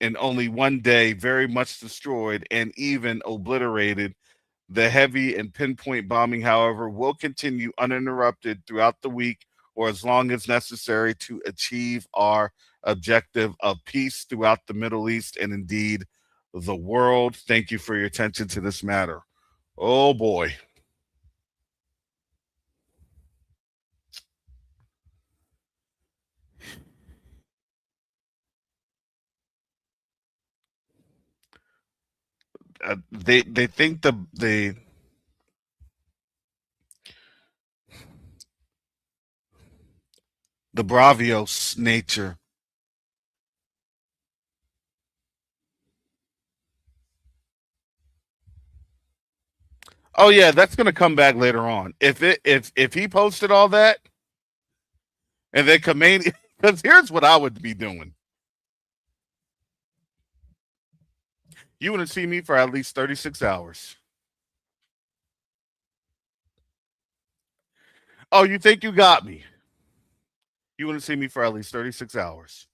in only one day very much destroyed and even obliterated. The heavy and pinpoint bombing, however, will continue uninterrupted throughout the week or as long as necessary to achieve our objective of peace throughout the Middle East and indeed the world. Thank you for your attention to this matter. Oh boy. They think the bravios nature. Oh yeah, that's gonna come back later on. If he posted all that and then Khamenei, because here's what I would be doing. You wouldn't see me for at least 36 hours. Oh, you think you got me? You wouldn't see me for at least 36 hours.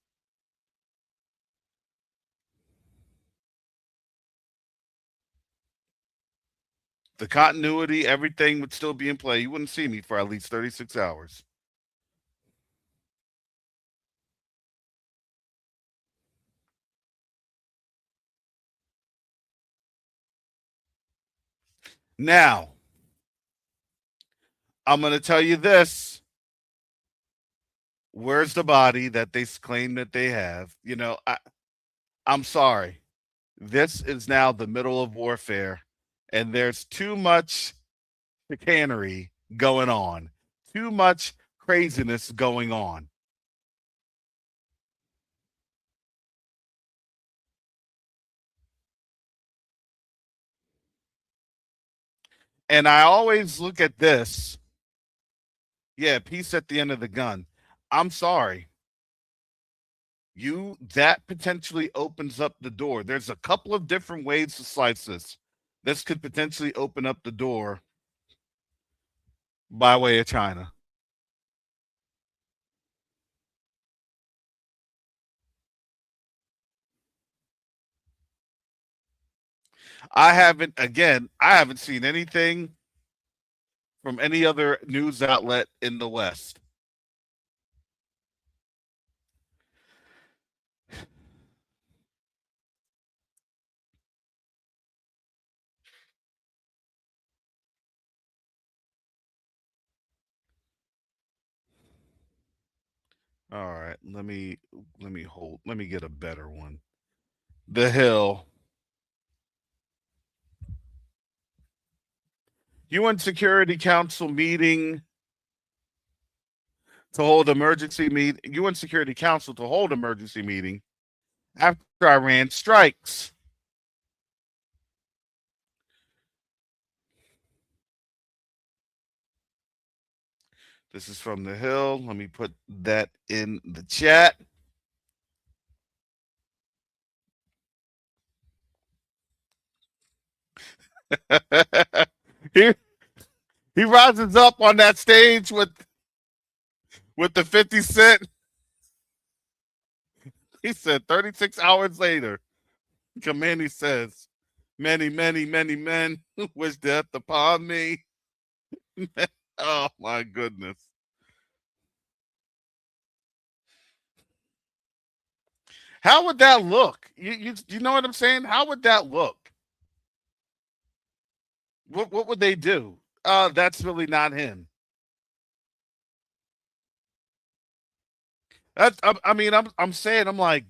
The continuity, everything would still be in play. You wouldn't see me for at least 36 hours. Now, I'm going to tell you this. Where's the body that they claim that they have? I'm sorry. This is now the middle of warfare, and there's too much chicanery going on, too much craziness going on. And I always look at this. Yeah, peace at the end of the gun. I'm sorry. that potentially opens up the door. There's a couple of different ways to slice this. This could potentially open up the door by way of China. I haven't seen anything from any other news outlet in the West. All right, let me get a better one. The Hill. UN Security Council meeting to hold emergency meet UN Security Council to hold emergency meeting after Iran strikes. This is from the Hill. Let me put that in the chat. he he rises up on that stage with the 50 cent. He said 36 hours later, Khamenei says, many, many, many men wish death upon me. Oh my goodness. How would that look? You know what I'm saying? How would that look? What would they do? That's really not him. I mean, I'm saying, I'm like,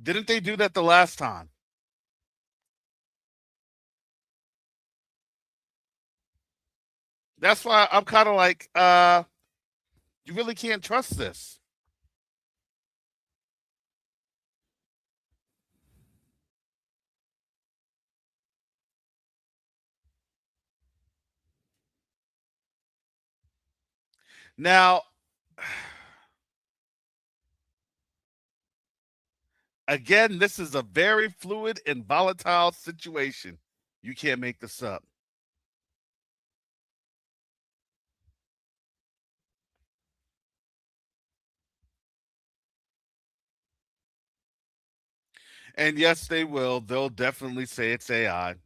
didn't they do that the last time? That's why I'm kind of like, you really can't trust this. Now, again, this is a very fluid and volatile situation. You can't make this up. And yes, they will. They'll definitely say it's AI.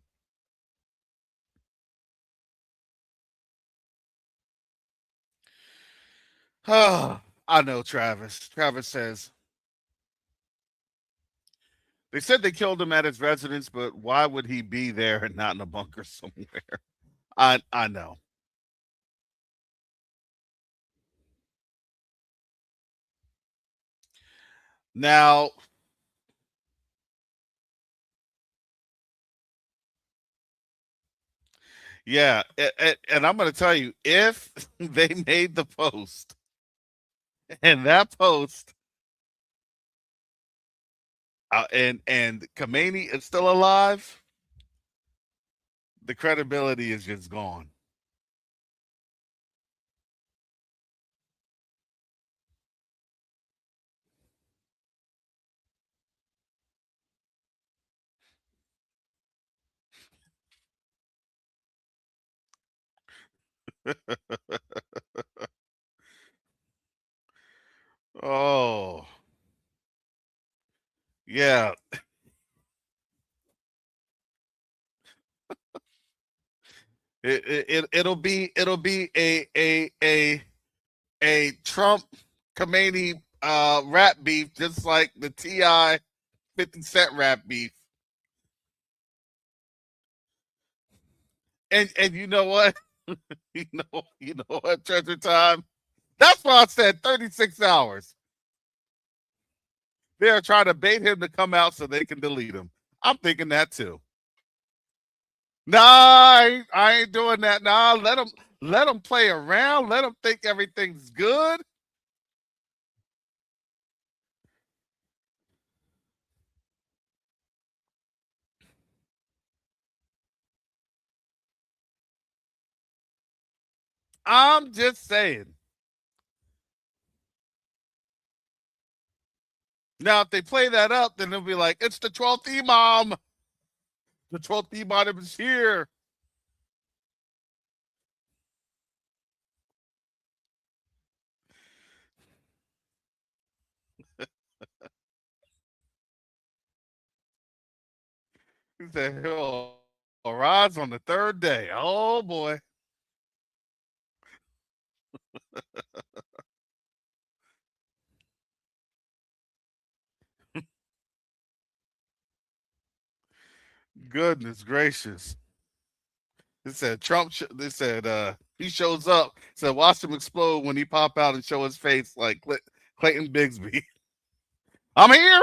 Oh, I know, Travis. Travis says they said they killed him at his residence, but why would he be there and not in a bunker somewhere? I know. Now, yeah, and I'm going to tell you, if they made the post and that post, and Khamenei is still alive, the credibility is just gone. Oh, yeah. It'll be a Trump Khamenei rap beef, just like the Ti 50 Cent rap beef. And you know what? You know what, Treasure Time? That's why I said 36 hours. They are trying to bait him to come out so they can delete him. I'm thinking that too. Nah, I ain't doing that. Nah, let them play around. Let them think everything's good. I'm just saying. Now, if they play that up, then they'll be like, it's the 12th Imam. The 12th Imam is here. He said he'll arise on the third day. Oh, boy. Goodness gracious. They said Trump, they said he shows up, said watch him explode when he pop out and show his face like Clayton Bigsby. I'm here.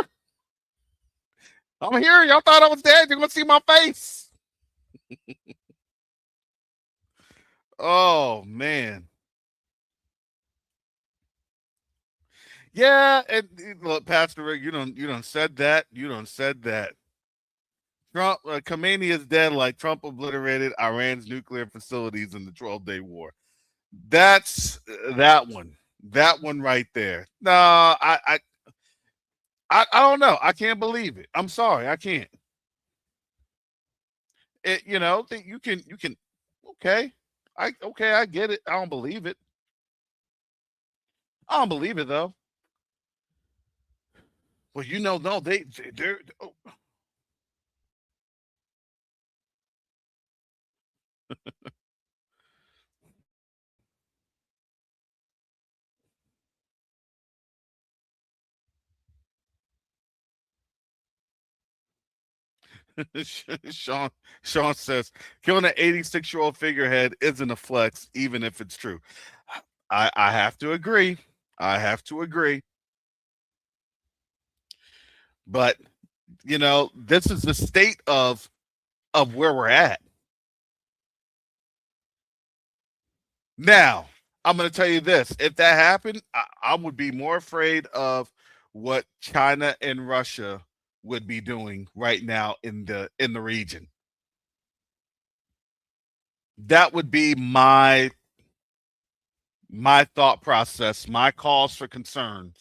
I'm here. Y'all thought I was dead. You're going to see my face. Oh, man. Yeah, and look, Pastor Rick, you don't said that. You don't said that. Trump, Khamenei is dead, like Trump obliterated Iran's nuclear facilities in the 12-day war. That's that one. That one right there. No, I don't know. I can't believe it. I'm sorry, I can't. You can. Okay, I get it. I don't believe it. I don't believe it though. Well, no, they're. Oh. Sean Sean says killing an 86-year-old figurehead isn't a flex, even if it's true. I have to agree. I have to agree. But this is the state of where we're at. Now, I'm going to tell you this. If that happened, I would be more afraid of what China and Russia would be doing right now in the region. That would be my thought process, my cause for concern.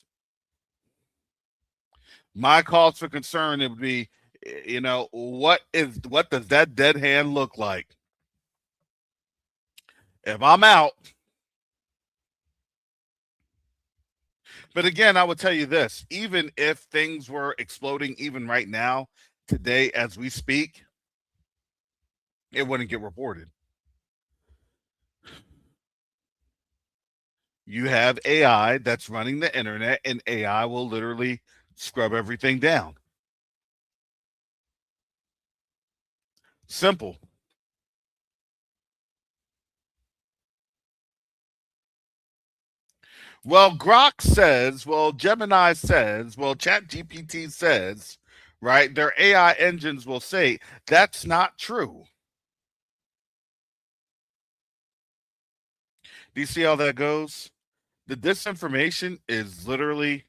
My cause for concern, it would be, what does that dead hand look like? If I'm out. But again, I would tell you this, even if things were exploding even right now, today as we speak, it wouldn't get reported. You have AI that's running the internet, and AI will literally scrub everything down. Simple. Well, Grok says, well, Gemini says, well, ChatGPT says, right? Their AI engines will say that's not true. Do you see how that goes? The disinformation is literally,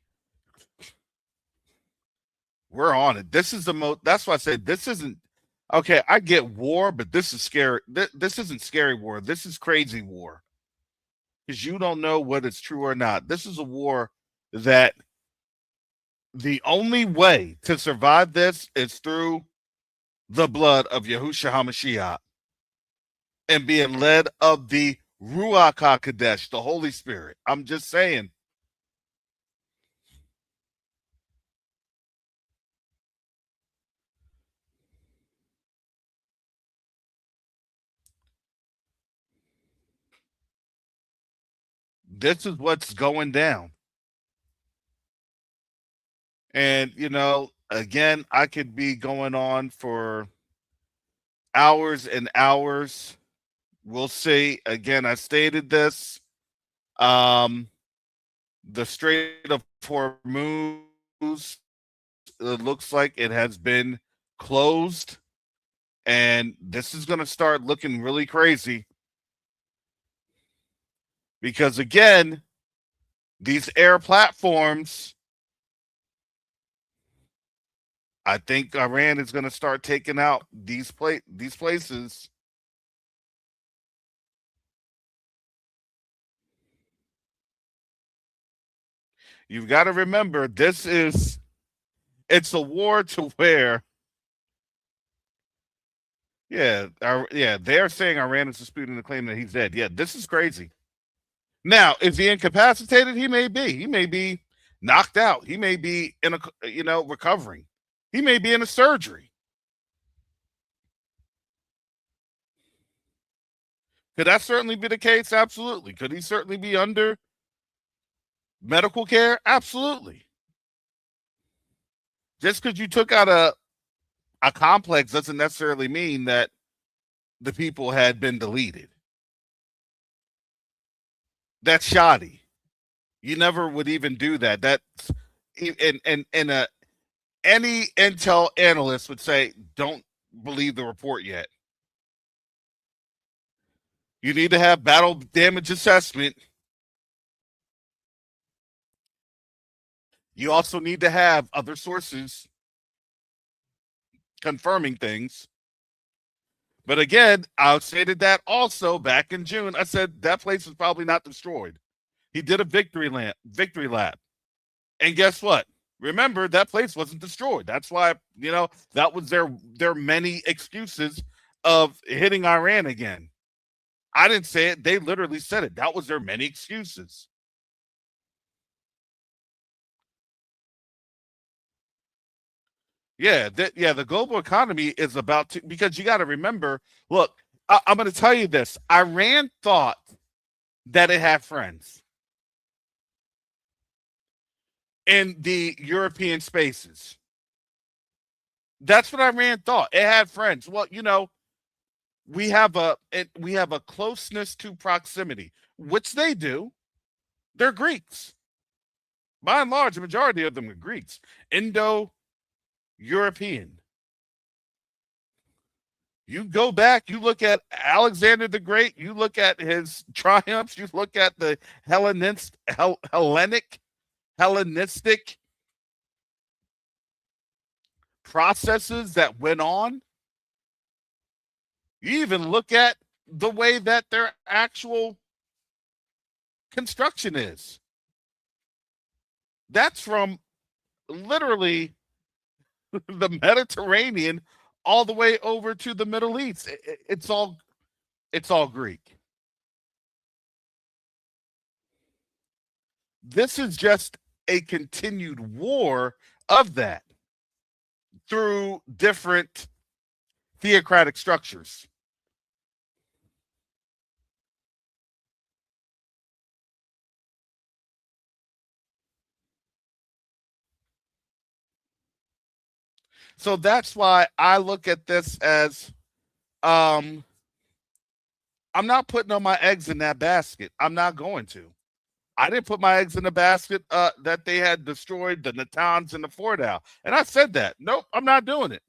we're on it. This is the most, that's why I say this isn't, okay, I get war, but this is scary. This isn't scary war. This is crazy war. Because you don't know what is true or not. This is a war that the only way to survive this is through the blood of Yahushua HaMashiach and being led of the Ruach HaKodesh, the Holy Spirit. I'm just saying. This is what's going down. And, again, I could be going on for hours and hours. We'll see. Again, I stated this. The Strait of Hormuz, it looks like it has been closed. And this is going to start looking really crazy. Because, again, these air platforms, I think Iran is going to start taking out these places. You've got to remember, this is It's a war to where, they're saying Iran is disputing the claim that he's dead. Yeah, this is crazy. Now, is he incapacitated? He may be. He may be knocked out. He may be in a, recovering. He may be in a surgery. Could that certainly be the case? Absolutely. Could he certainly be under medical care? Absolutely. Just because you took out a complex doesn't necessarily mean that the people had been deleted. That's shoddy. You never would even do that. That's any intel analyst would say, don't believe the report yet. You need to have battle damage assessment. You also need to have other sources confirming things. But again, I stated that also back in June. I said that place was probably not destroyed. He did a victory lap. And guess what? Remember, that place wasn't destroyed. That's why, that was their many excuses of hitting Iran again. I didn't say it. They literally said it. That was their many excuses. Yeah, the global economy is about to, because you got to remember, look, I'm going to tell you this. Iran thought that it had friends in the European spaces. That's what Iran thought. It had friends. Well, we have a closeness to proximity, which they do. They're Greeks. By and large, the majority of them are Greeks. Indo-European. You go back, you look at Alexander the Great, you look at his triumphs, you look at the Hellenistic processes that went on. You even look at the way that their actual construction is. That's from literally the Mediterranean all the way over to the Middle East. It's all Greek. This is just a continued war of that through different theocratic structures. So that's why I look at this as I'm not putting all my eggs in that basket. I'm not going to. I didn't put my eggs in the basket that they had destroyed the Natanz and the Fordow. And I said that. Nope, I'm not doing it.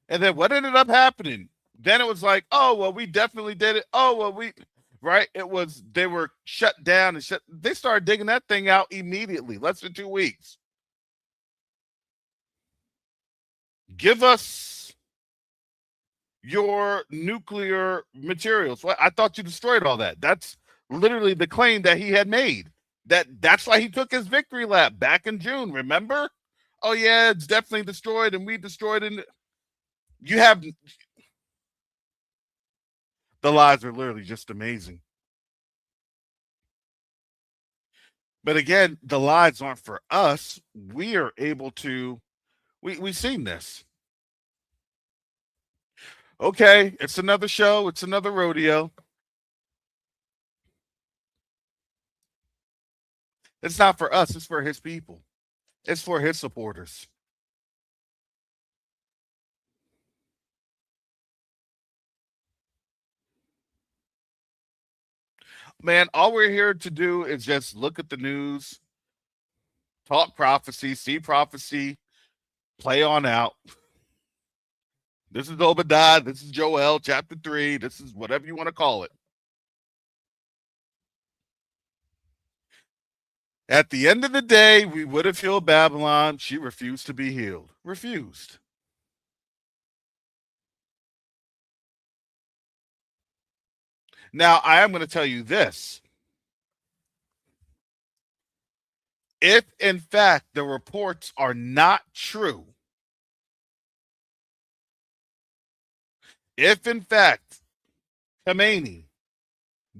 And then what ended up happening? Then it was like, oh, well, we definitely did it. Oh, well, right? They were shut down and they started digging that thing out immediately, less than 2 weeks. Give us your nuclear materials. Well, I thought you destroyed all that. That's literally the claim that he had made. That's why he took his victory lap back in June. Remember? Oh yeah, it's definitely destroyed, and we destroyed it. You have the lies are literally just amazing. But again, the lies aren't for us. We are able to. We've seen this. Okay, it's another show. It's another rodeo. It's not for us. It's for his people. It's for his supporters. Man, all we're here to do is just look at the news, talk prophecy, see prophecy, play on out. This is Obadiah. This is Joel, chapter 3. This is whatever you want to call it. At the end of the day, we would have healed Babylon. She refused to be healed. Refused. Now, I am going to tell you this. If in fact the reports are not true, if in fact Khamenei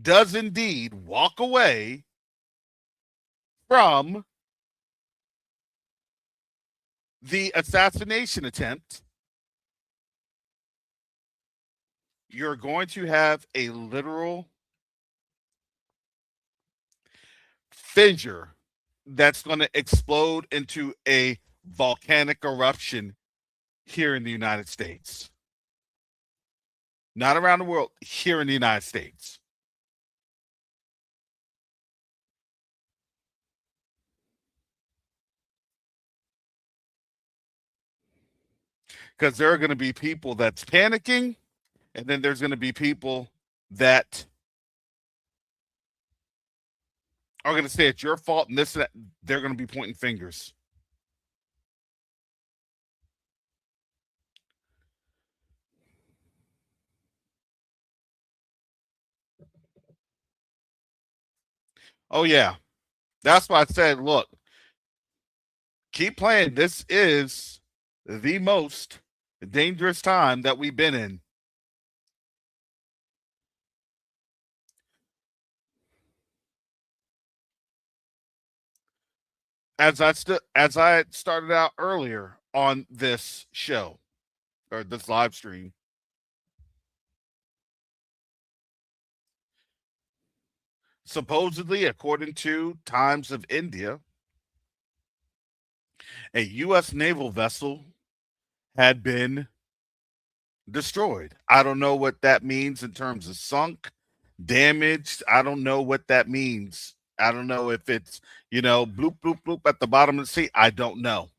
does indeed walk away from the assassination attempt, you're going to have a literal fissure that's going to explode into a volcanic eruption here in the United States. Not around the world, here in the United States. Because there are going to be people that's panicking, and then there's going to be people that are going to say it's your fault and this and that. They're going to be pointing fingers. Oh, yeah. That's why I said, look, keep playing. This is the most dangerous time that we've been in. As I started out earlier on this show or this live stream, supposedly, according to Times of India, a U.S. naval vessel had been destroyed. I don't know what that means in terms of sunk, damaged. I don't know what that means. I don't know if it's, bloop, bloop, bloop at the bottom of the sea. I don't know.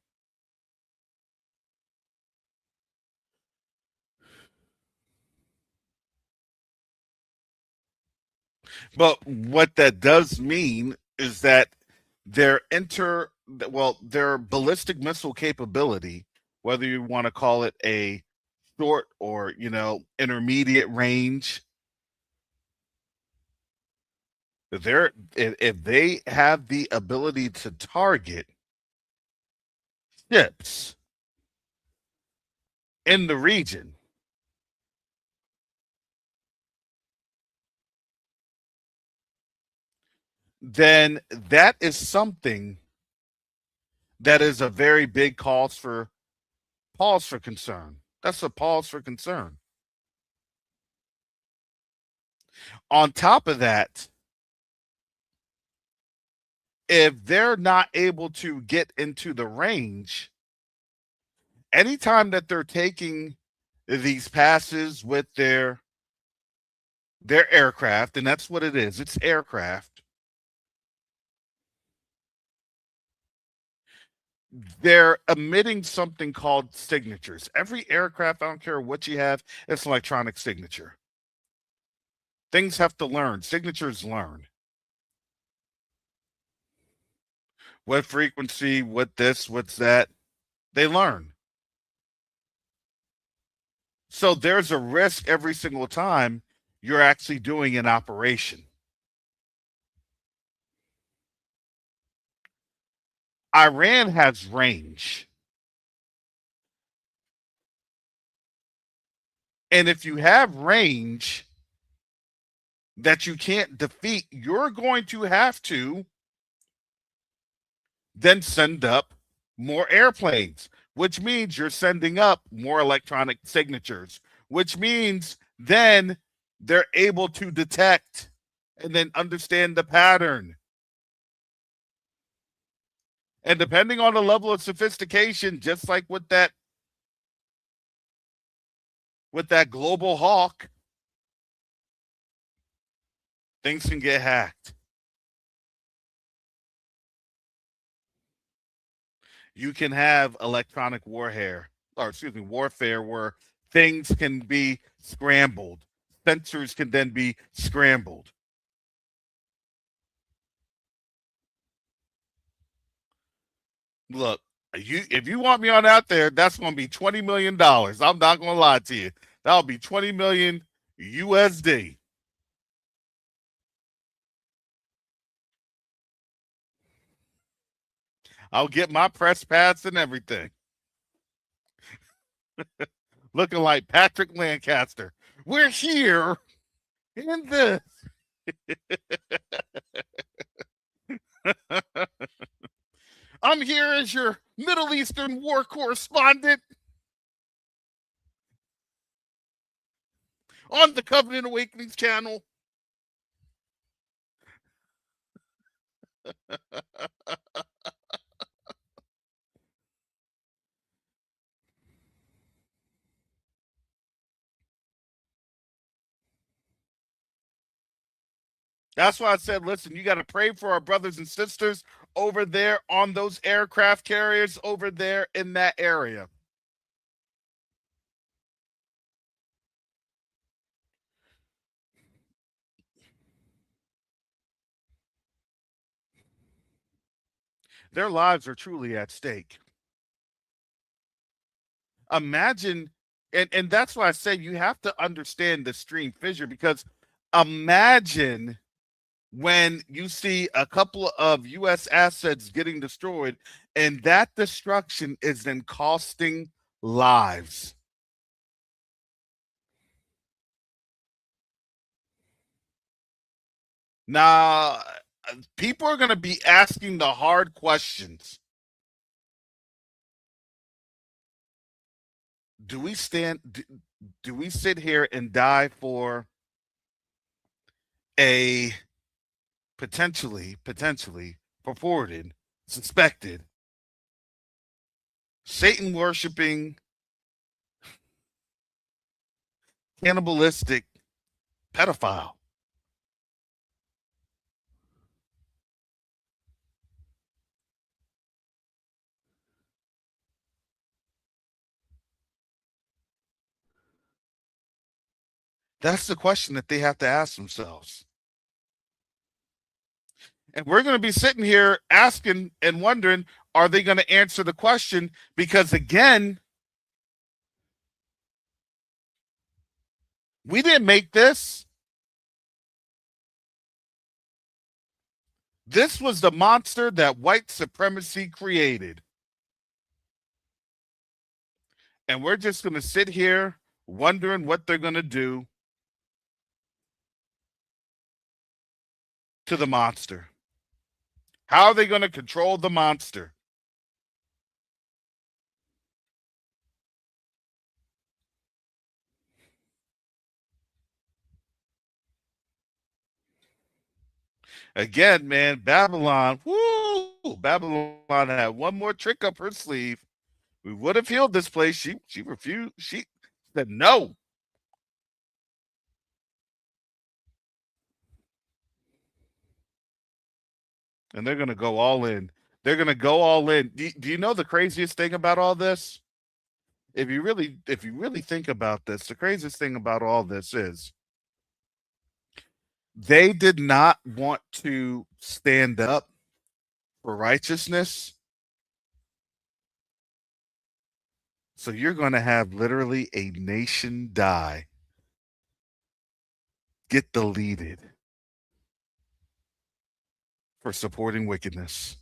But what that does mean is that their ballistic missile capability, whether you want to call it a short or, intermediate range, if they have the ability to target ships in the region, then that is something that is a very big pause for concern. That's a pause for concern. On top of that, if they're not able to get into the range, anytime that they're taking these passes with their aircraft, and that's what it is, it's aircraft, they're emitting something called signatures. Every aircraft, I don't care what you have, it's an electronic signature. Things have to learn. Signatures learn. What frequency, what this, what's that, they learn. So there's a risk every single time you're actually doing an operation. Iran has range. And if you have range that you can't defeat, you're going to have to then send up more airplanes, which means you're sending up more electronic signatures, which means then they're able to detect and then understand the pattern. And depending on the level of sophistication, just like with that global hawk, things can get hacked. You can have electronic warfare where things can be scrambled. Sensors can then be scrambled. Look, if you want me on out there, that's going to be $20 million. I'm not going to lie to you. That'll be 20 million USD. I'll get my press pass and everything. Looking like Patrick Lancaster. We're here in this. I'm here as your Middle Eastern war correspondent on the Covenant Awakenings channel. That's why I said, listen, you got to pray for our brothers and sisters over there on those aircraft carriers over there in that area. Their lives are truly at stake. Imagine, and that's why I say you have to understand the stream fissure, because imagine when you see a couple of U.S. assets getting destroyed, and that destruction is then costing lives. Now, people are going to be asking the hard questions. Do we do we sit here and die for a potentially purported, suspected, Satan worshiping, cannibalistic pedophile? That's the question that they have to ask themselves. And we're going to be sitting here asking and wondering, are they going to answer the question? Because again, we didn't make this. This was the monster that white supremacy created. And we're just going to sit here wondering what they're going to do to the monster. How are they going to control the monster? Again, man, Babylon, woo! Babylon had one more trick up her sleeve. We would have healed this place. She refused. She said no. And they're going to go all in. They're going to go all in. Do you know the craziest thing about all this? If you really think about this, the craziest thing about all this is they did not want to stand up for righteousness. So you're going to have literally a nation die, get deleted for supporting wickedness.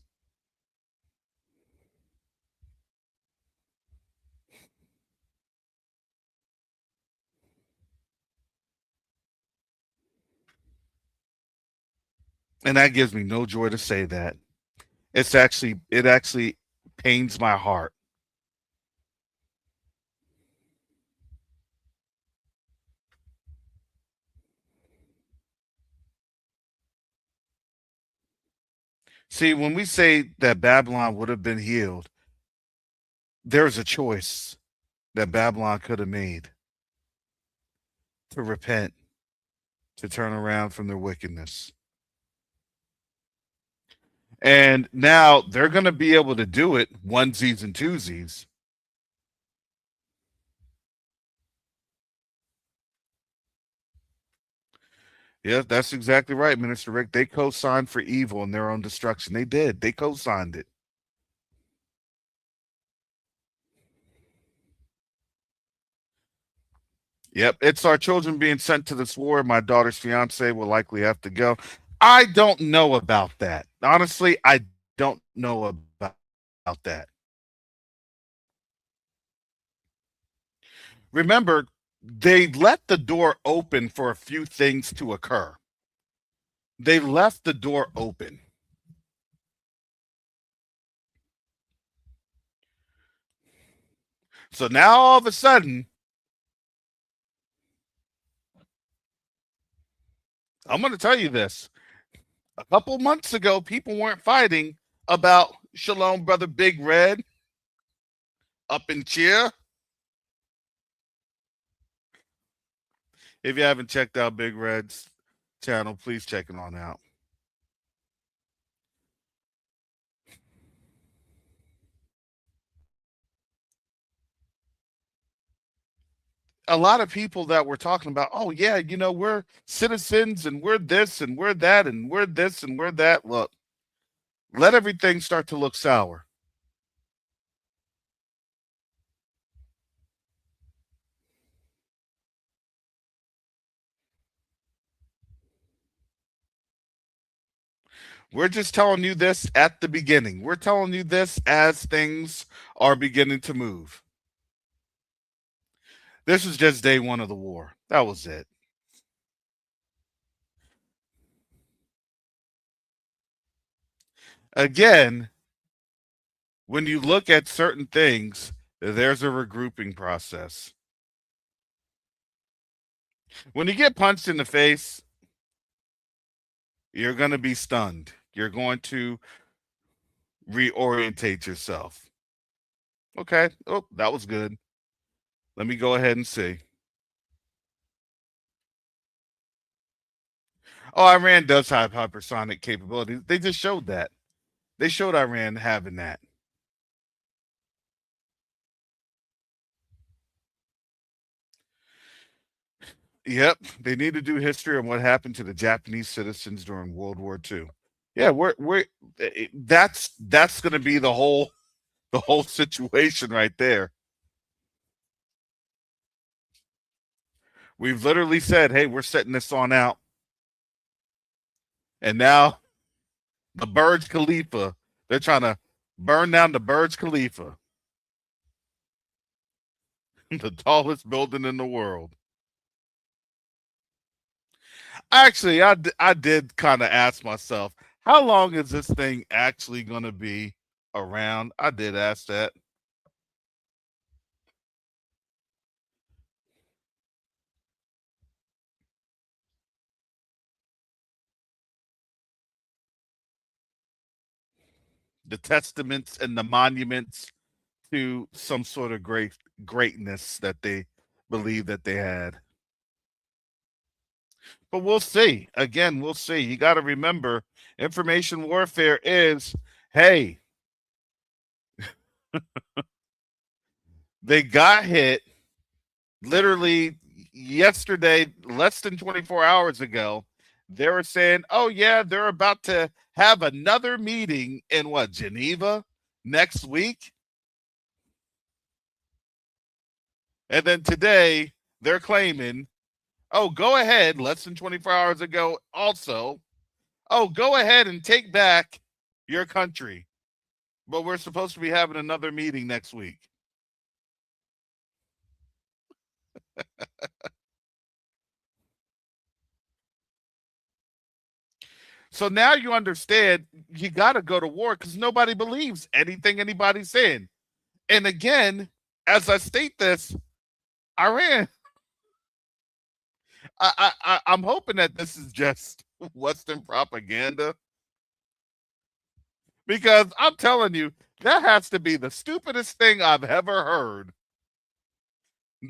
And that gives me no joy to say that. It actually pains my heart. See, when we say that Babylon would have been healed, there's a choice that Babylon could have made to repent, to turn around from their wickedness. And now they're going to be able to do it onesies and twosies. Yeah, that's exactly right, Minister Rick. They co-signed for evil and their own destruction. They did. They co-signed it. Yep, it's our children being sent to this war. My daughter's fiance will likely have to go. I don't know about that. Honestly, I don't know about that. Remember, they let the door open for a few things to occur. They left the door open. So now all of a sudden, I'm going to tell you this. A couple months ago, people weren't fighting about Shalom Brother Big Red up in cheer. If you haven't checked out Big Red's channel, please check it on out. A lot of people that were talking about, oh yeah, you know, we're citizens and we're this and we're that and we're this and we're that. Look, let everything start to look sour. We're just telling you this at the beginning. We're telling you this as things are beginning to move. This was just day one of the war. That was it. Again, when you look at certain things, there's a regrouping process. When you get punched in the face, you're going to be stunned. You're going to reorientate yourself. Okay. Oh, that was good. Let me go ahead and see. Oh, Iran does have hypersonic capabilities. They just showed that. They showed Iran having that. Yep, they need to do history on what happened to the Japanese citizens during World War II. Yeah, that's going to be the whole situation right there. We've literally said, "Hey, we're setting this on out," and now the Burj Khalifa, they're trying to burn down the Burj Khalifa, the tallest building in the world. Actually, I did kind of ask myself, how long is this thing actually going to be around? I did ask that. The testaments and the monuments to some sort of greatness that they believe that they had. But we'll see. Again, we'll see. You got to remember, information warfare is, hey, they got hit literally yesterday, less than 24 hours ago. They were saying, oh, yeah, they're about to have another meeting in what, Geneva next week? And then today, they're claiming, oh, go ahead, less than 24 hours ago, also, oh, go ahead and take back your country. But we're supposed to be having another meeting next week. So now you understand you got to go to war because nobody believes anything anybody's saying. And again, as I state this, Iran, I'm hoping that this is just Western propaganda. Because I'm telling you, that has to be the stupidest thing I've ever heard.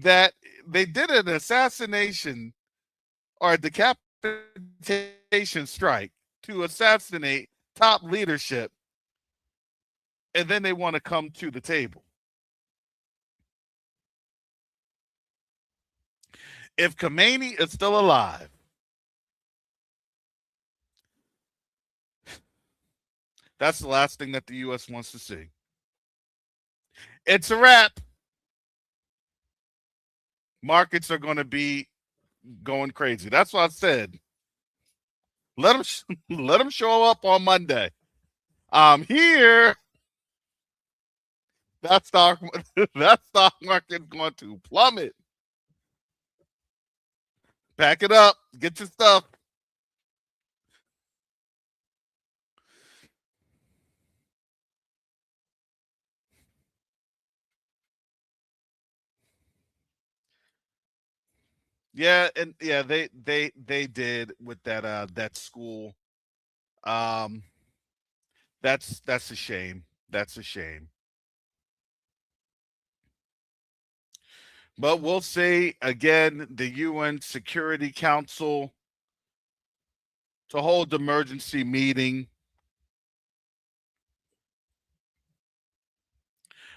That they did an assassination or a decapitation strike to assassinate top leadership, and then they want to come to the table. If Khamenei is still alive, that's the last thing that the U.S. wants to see. It's a wrap. Markets are going to be going crazy. That's what I said. Let them show up on Monday. I'm here. that stock that stock market going to plummet. Pack it up, get your stuff. Yeah, and yeah, they did with that school. Um, that's a shame. That's a shame. But we'll see. Again, the UN Security Council to hold emergency meeting.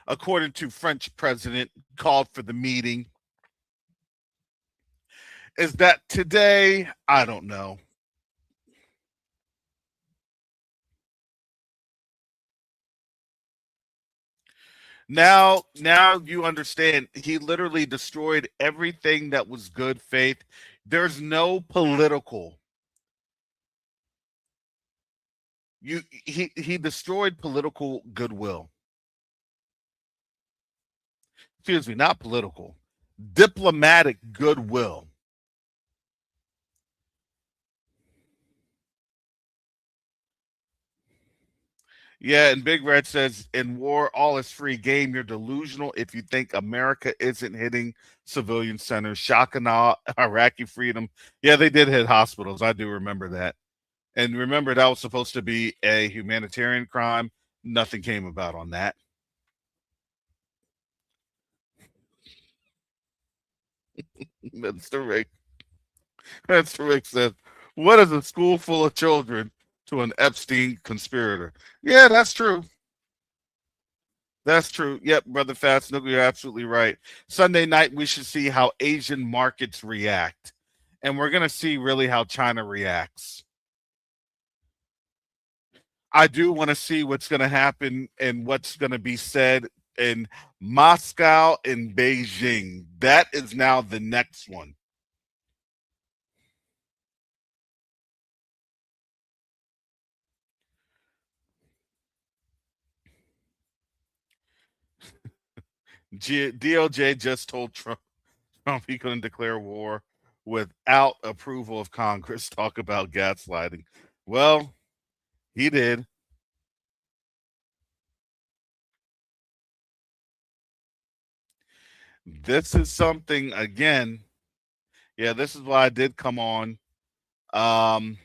According to French president, called for the meeting. Is that today? I don't know. Now you understand. He literally destroyed everything that was good faith. There's no political. He destroyed political goodwill. Excuse me, not political. Diplomatic goodwill. Yeah, and Big Red says in war, all is free game. You're delusional if you think America isn't hitting civilian centers. Shock and awe, Iraqi freedom. Yeah, they did hit hospitals. I do remember that. And remember, that was supposed to be a humanitarian crime. Nothing came about on that. Mr. Rick. Mr. Rick says, what is a school full of children to an Epstein conspirator? Yeah, that's true. That's true. Yep, Brother Fast Snook, you're absolutely right. Sunday night, we should see how Asian markets react. And we're going to see really how China reacts. I do want to see what's going to happen and what's going to be said in Moscow and Beijing. That is now the next one. DOJ just told Trump he couldn't declare war without approval of Congress. Talk about gaslighting. Well, he did. This is something again. Yeah, this is why I did come on. Um,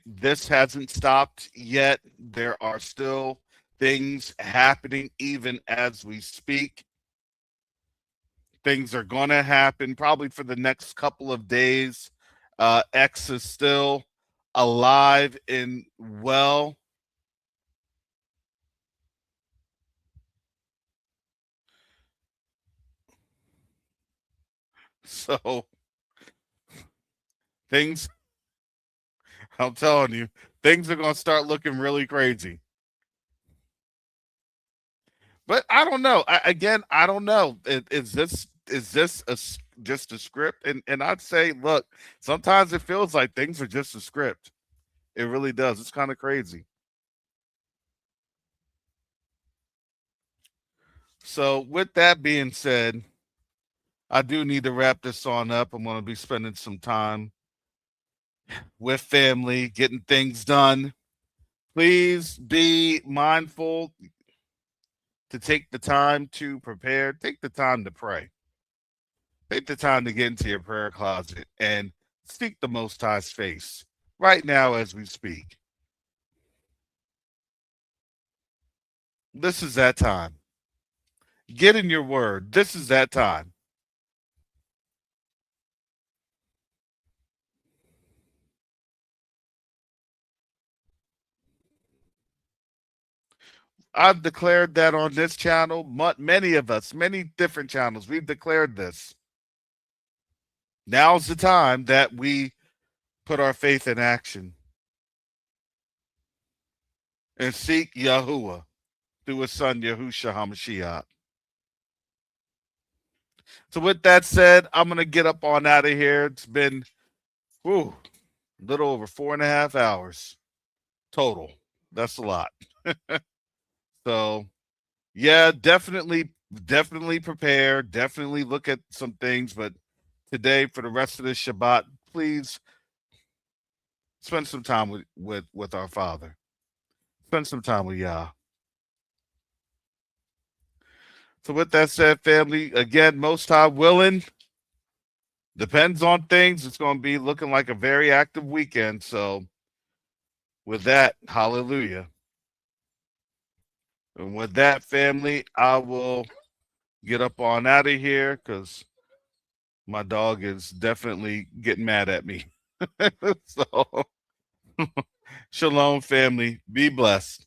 this hasn't stopped yet. There are still things happening even as we speak. Things are going to happen probably for the next couple of days. X is still alive and well. So things, I'm telling you, things are going to start looking really crazy. But I don't know. I don't know. Is this just a script? And I'd say, look, sometimes it feels like things are just a script. It really does. It's kind of crazy. So with that being said, I do need to wrap this on up. I'm going to be spending some time with family, getting things done. Please be mindful to take the time to prepare, take the time to pray, take the time to get into your prayer closet and seek the Most High's face right now as we speak. This is that time. Get in your word. This is that time. I've declared that on this channel. Many of us, many different channels, we've declared this. Now's the time that we put our faith in action and seek Yahuwah through his son Yahusha HaMashiach. So with that said, I'm gonna get up on out of here. It's been a little over 4.5 hours total. That's a lot. So Yeah, definitely prepare. Definitely look at some things. But today, for the rest of the Shabbat, please spend some time with our Father. Spend some time with Yah. So with that said, family, again, Most High willing, depends on things. It's going to be looking like a very active weekend. So with that, hallelujah. And with that, family, I will get up on out of here because my dog is definitely getting mad at me. So, shalom, family. Be blessed.